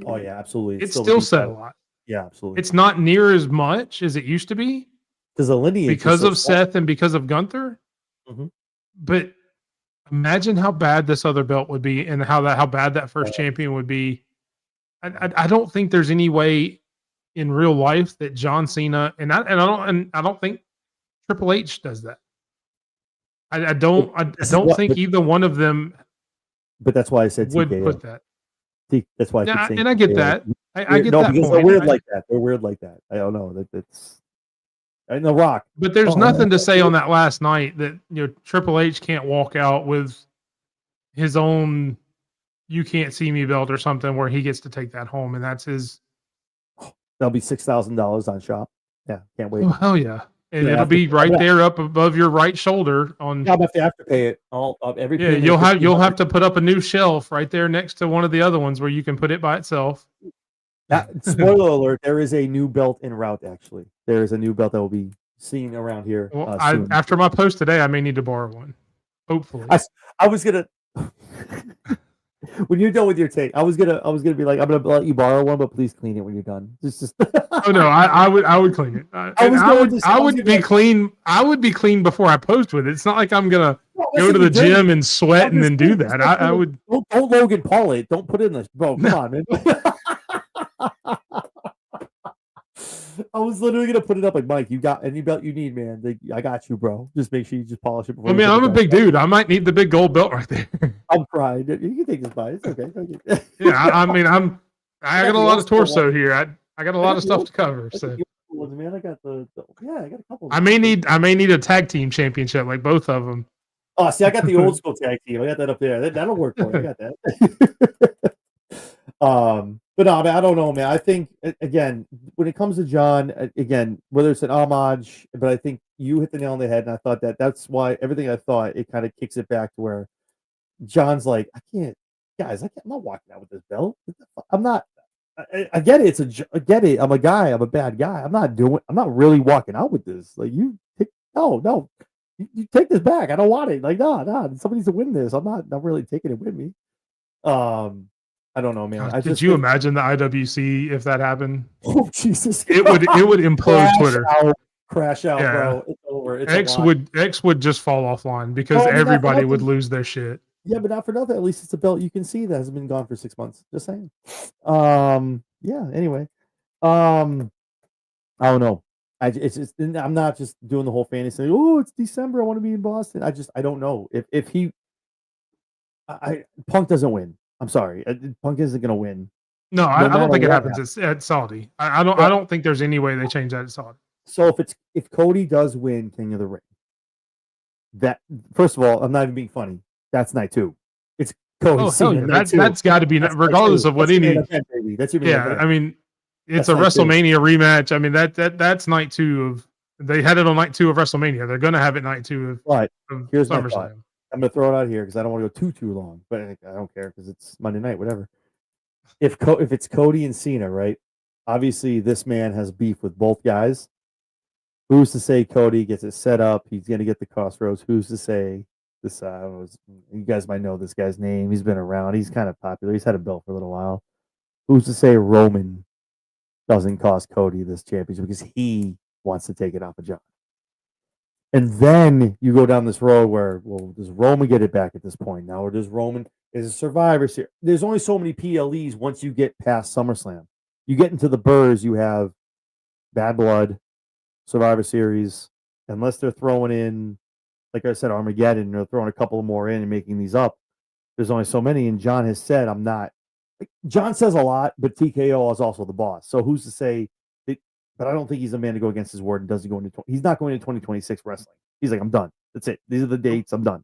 Oh yeah, absolutely. It's still said a lot. Yeah, absolutely. It's not near as much as it used to be. Because the lineage, because of Seth and because of Gunther. Mm-hmm. But imagine how bad this other belt would be, and how bad that first champion would be. I don't think there's any way in real life that John Cena and I don't think Triple H does that. I don't think either one of them. But that's why I said would TKO. Put that. That's why. And I get that. I get that. Because they're weird like that. They're weird like that. I don't know. That's in The Rock. But there's nothing to say on that last night that Triple H can't walk out with his own "you can't see me" belt or something where he gets to take that home, and that's his That'll be $6,000 on shop. Yeah, can't wait. Oh hell yeah! And Yeah, it'll be right there up above your right shoulder on. Yeah, I'm gonna have to pay it all every. Yeah, payment you'll of have to put up a new shelf right there next to one of the other ones where you can put it by itself. Spoiler alert: there is a new belt en route. Actually, there is a new belt that will be seen around here. Well, Soon. after my post today, I may need to borrow one. Hopefully, I was gonna. When you're done with your take, I was gonna be like, I'm gonna let you borrow one, but please clean it when you're done. Just. Oh no, I would clean it. I would be clean. I would be clean before I post with it. It's not like I'm gonna go to the gym and sweat and then do that. I would. Don't Logan Paul it. Don't put it in the bro. Come on, man. I was literally gonna put it up like, Mike, you got any belt you need, man. I got you, bro. Just make sure you just polish it. I mean, I'm a big dude. I might need the big gold belt right there. I'm crying. You can take this by. It's okay. Yeah, I mean, I got a lot of torso here. I got a lot of stuff to cover. So, man, I got I got a couple. I may need a tag team championship, like both of them. Oh, see, I got the old school tag team. I got that up there. That'll work for you. I got that. But no, I don't know, man. I think again, when it comes to John, again, whether it's an homage, but I think you hit the nail on the head, and I thought that's why everything I thought it kind of kicks it back to where John's like, I can't, guys, I'm not walking out with this belt. I'm not. I get it. I get it. I'm a guy. I'm a bad guy. I'm not really walking out with this. Like you take this back. I don't want it. Like, nah. Somebody needs to win this. I'm not really taking it with me. I don't know, man. Could you imagine the IWC if that happened? Oh Jesus! It would implode Twitter. Crash out, yeah. Bro. It's over. It's X would just fall offline because everybody would lose their shit. Yeah, but not for nothing. At least it's a belt you can see that hasn't been gone for 6 months. Just saying. Yeah. Anyway, I don't know. I'm not just doing the whole fantasy. Oh, it's December. I want to be in Boston. I don't know if he. Punk doesn't win. I'm sorry. Punk isn't going to win. No, I don't think it happens at Saudi. I don't think there's any way they change that at Saudi. So if Cody does win King of the Ring, that first of all, I'm not even being funny. That's night 2. It's Cody. Oh, yeah. That's got to be regardless of what any. That's your yeah. I mean, it's a WrestleMania rematch. I mean that's night 2 of. They had it on night 2 of WrestleMania. They're going to have it night 2 of. Right. Here's my SummerSlam. thought. I'm going to throw it out here because I don't want to go too long, but I don't care because it's Monday night, whatever. If it's Cody and Cena, right? Obviously, this man has beef with both guys. Who's to say Cody gets it set up? He's going to get the Crossroads. Who's to say this? I don't know. You guys might know this guy's name. He's been around. He's kind of popular. He's had a belt for a little while. Who's to say Roman doesn't cost Cody this championship because he wants to take it off of John? And then you go down this road where, well, does Roman get it back at this point now? Or does Roman, is a Survivor Series? There's only so many PLEs once you get past SummerSlam. You get into the Burrs, you have Bad Blood, Survivor Series, unless they're throwing in, like I said, Armageddon, they're throwing a couple more in and making these up. There's only so many, and John has said, I'm not. John says a lot, but TKO is also the boss. So who's to say? But I don't think he's a man to go against his word and doesn't go into. He's not going into 2026 wrestling. He's like, I'm done. That's it. These are the dates. I'm done.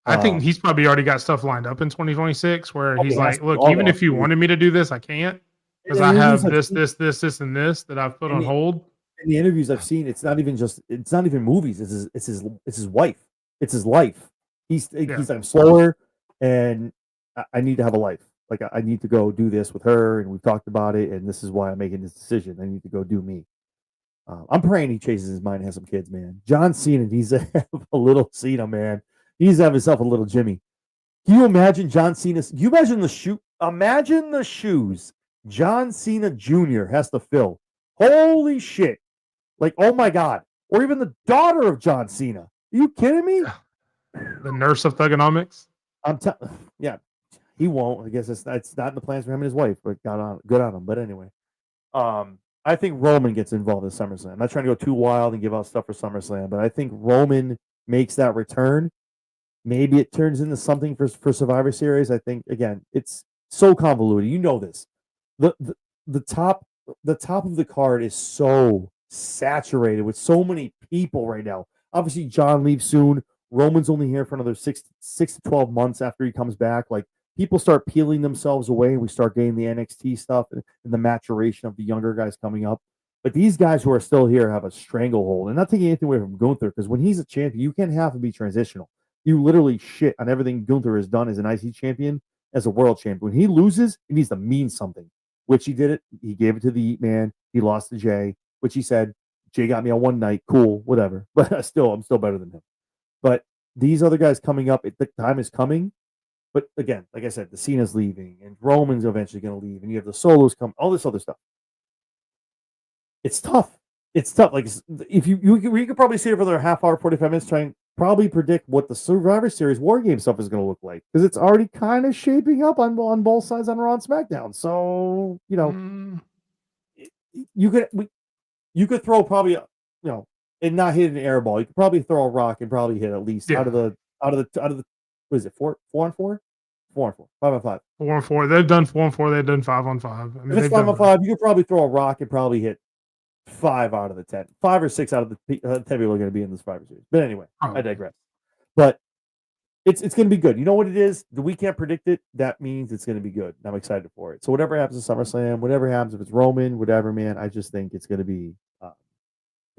I think he's probably already got stuff lined up in 2026 where he's like, look, even if you wanted me to do this, I can't because I have this, and this that I've put on hold. In the interviews I've seen, it's not even movies. It's his wife. It's his life. He's like, I'm slower, and I need to have a life. Like I need to go do this with her, and we've talked about it, and this is why I'm making this decision. I need to go do me. I'm praying he changes his mind and has some kids, man. John Cena needs to have a little Cena, man. He needs to have himself a little Jimmy. Can you imagine John Cena? Can you imagine the shoe? Imagine the shoes John Cena Jr. has to fill. Holy shit. Like, oh my God. Or even the daughter of John Cena. Are you kidding me? The nurse of Thugonomics? Yeah. He won't. I guess it's not in the plans for him and his wife, but good on him. But anyway, I think Roman gets involved in SummerSlam. I'm not trying to go too wild and give out stuff for SummerSlam, but I think Roman makes that return. Maybe it turns into something for Survivor Series. I think again, it's so convoluted. You know this. The top of the card is so saturated with so many people right now. Obviously, John leaves soon. Roman's only here for another 6 to 12 months after he comes back. Like, people start peeling themselves away and we start getting the NXT stuff and the maturation of the younger guys coming up. But these guys who are still here have a stranglehold. And not taking anything away from Gunther, because when he's a champion, you can't have him be transitional. You literally shit on everything Gunther has done as an IC champion, as a world champion. When he loses, it needs to mean something, which he did it. He gave it to the Eat Man. He lost to Jay, which he said, Jay got me on one night. Cool, whatever. But I'm still better than him. But these other guys coming up, the time is coming. But again, like I said, the Cena's leaving and Roman's eventually going to leave, and you have the Solos come, all this other stuff. It's tough. It's tough. Like if you could probably sit here for another half hour, 45 minutes, try and probably predict what the Survivor Series War Game stuff is going to look like, because it's already kind of shaping up on both sides on Raw and SmackDown. So you could throw probably and not hit an air ball. You could probably throw a rock and probably hit at least out of the what is it, 4-on-4? 4-on-4, 5-on-5. 4-on-4. They've done 4-on-4. They've done 5-on-5. I mean, if it's 5-on-5, you could probably throw a rock and probably hit 5 out of the 10. 5 or 6 out of the 10 people are going to be in this Survivor Series. But anyway, I digress. But it's going to be good. You know what it is? We can't predict it. That means it's going to be good. I'm excited for it. So whatever happens at SummerSlam, whatever happens, if it's Roman, whatever, man, I just think it's going to be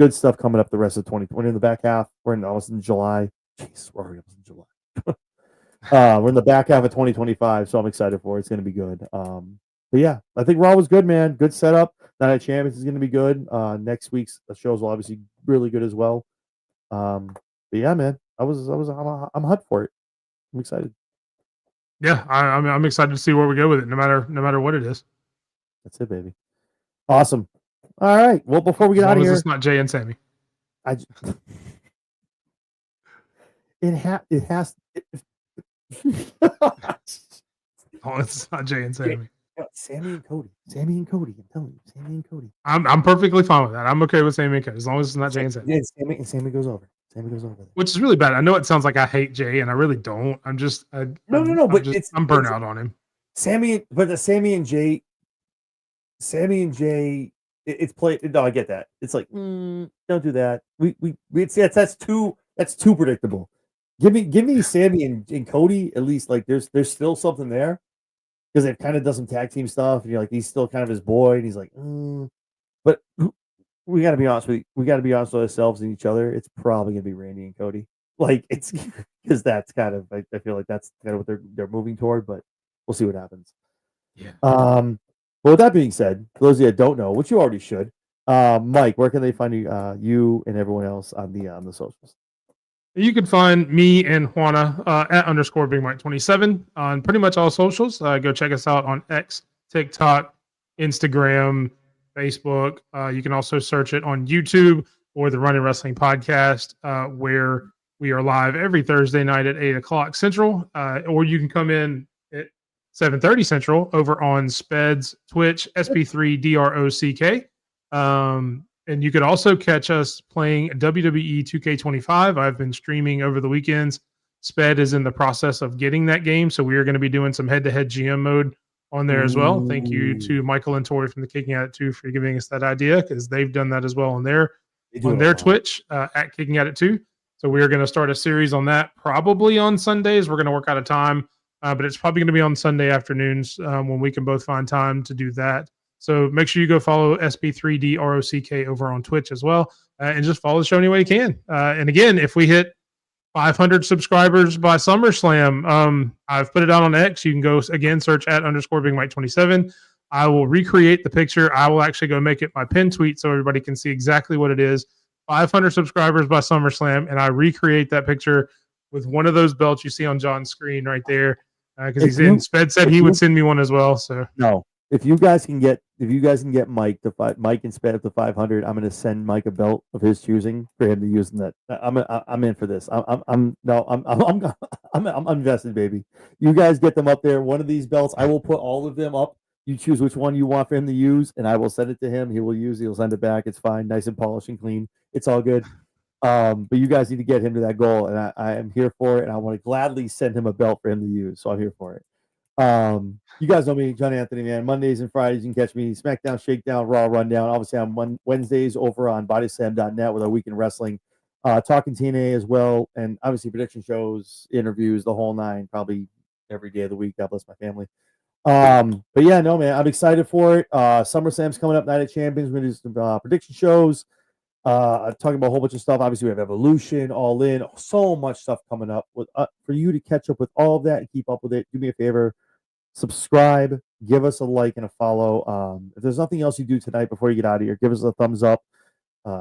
good stuff coming up the rest of 2020. In the back half, we're almost in July. Jeez, we're already almost in July. We're in the back half of 2025, so I'm excited for it. It's going to be good. But yeah, I think Raw was good, man. Good setup. Night of Champions is going to be good. Next week's shows will obviously really good as well. But yeah, man, I'm hyped for it. I'm excited. Yeah, I'm excited to see where we go with it, no matter what it is. That's it, baby. Awesome. All right. Well, before we get out of here, it's not Jay and Sammy. It has. Oh, it's not Jay and Sammy. Yeah, Sammy and Cody. I'm telling you, Sammy and Cody. I'm perfectly fine with that. I'm okay with Sammy and Cody as long as it's not Jay and Sammy. Yeah, Sammy goes over. Which is really bad. I know it sounds like I hate Jay, and I really don't. I'm just I'm burnt out on him. Sammy and Jay. It's played. No, I get that. It's like don't do that. That's too predictable. Give me Sammy and Cody at least. Like there's still something there, because they've kind of done some tag team stuff, and you're like, he's still kind of his boy, and he's like, but we got to be honest with ourselves and each other. It's probably gonna be Randy and Cody. Like it's because that's kind of, I feel like that's kind of what they're moving toward, but we'll see what happens. Yeah. Well, with that being said, for those of you that don't know, which you already should, Mike, where can they find you and everyone else on the socials? You can find me and Juana at _BigMike27 on pretty much all socials. Go check us out on X, TikTok, Instagram, Facebook. You can also search it on YouTube or the Running Wrestling Podcast, where we are live every Thursday night at 8 o'clock Central. Or you can come in at 7:30 Central over on Sped's Twitch, SP3DROCK. And you could also catch us playing WWE 2K25. I've been streaming over the weekends. Sped is in the process of getting that game, so we are going to be doing some head-to-head GM mode on there as well. Thank you to Michael and Tori from the Kicking At It 2 for giving us that idea, because they've done that as well on their Twitch at Kicking At It 2. So we are going to start a series on that probably on Sundays. We're going to work out a time, but it's probably going to be on Sunday afternoons when we can both find time to do that. So make sure you go follow SP3DROCK over on Twitch as well, and just follow the show any way you can. And again, if we hit 500 subscribers by SummerSlam, I've put it out on X. You can go again, search at _BigMike27. I will recreate the picture. I will actually go make it my pin tweet so everybody can see exactly what it is. 500 subscribers by SummerSlam, and I recreate that picture with one of those belts you see on John's screen right there, because Sped said he would send me one as well. So no. If you guys can get Mike and Sped up to 500, I'm going to send Mike a belt of his choosing for him to use in that. I'm in for this. I'm invested, baby. You guys get them up there. One of these belts, I will put all of them up. You choose which one you want for him to use, and I will send it to him. He will use it. He'll send it back. It's fine, nice and polished and clean. It's all good. But you guys need to get him to that goal, and I am here for it. And I want to gladly send him a belt for him to use. So I'm here for it. You guys know me, John Anthony, man. Mondays and Fridays, you can catch me SmackDown, Shakedown, Raw Rundown. Obviously, on Wednesdays over on BodySlam.net with our Weekend Wrestling, talking TNA as well, and obviously prediction shows, interviews, the whole nine, probably every day of the week. God bless my family. But yeah, no, man, I'm excited for it. SummerSlam's coming up, Night of Champions. We're gonna do some prediction shows. Talking about a whole bunch of stuff. Obviously, we have Evolution, All In, so much stuff coming up. With for you to catch up with all of that and keep up with it, do me a favor, subscribe, give us a like and a follow. If there's nothing else you do tonight before you get out of here, give us a thumbs up.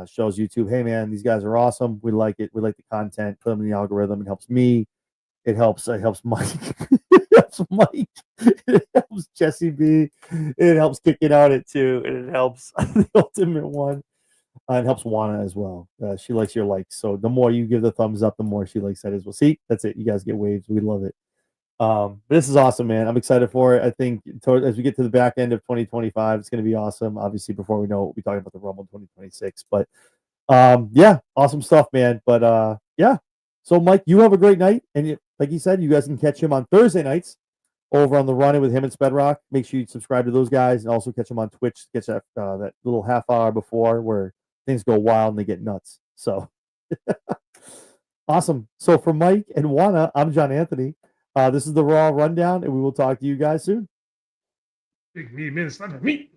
Shows YouTube, hey man, these guys are awesome. We like it. We like the content. Put them in the algorithm. It helps me. It helps Mike. It helps Mike. It helps Jesse B. It helps Kick It Out at 2. And it helps the Ultimate One. It helps Juana as well. She likes your likes. So the more you give the thumbs up, the more she likes that as well. See, that's it. You guys get waves. We love it. This is awesome, man. I'm excited for it. I think as we get to the back end of 2025, it's going to be awesome. Obviously, before we know it, we'll be talking about the Rumble 2026. But yeah, awesome stuff, man. But yeah. So, Mike, you have a great night. And like you said, you guys can catch him on Thursday nights over on the Run-In with him and Spedrock. Make sure you subscribe to those guys and also catch them on Twitch. Catch that little half hour before where things go wild and they get nuts. So awesome. So for Mike and Juana, I'm John Anthony. This is the Raw Rundown, and we will talk to you guys soon. Big meat minutes, not meat.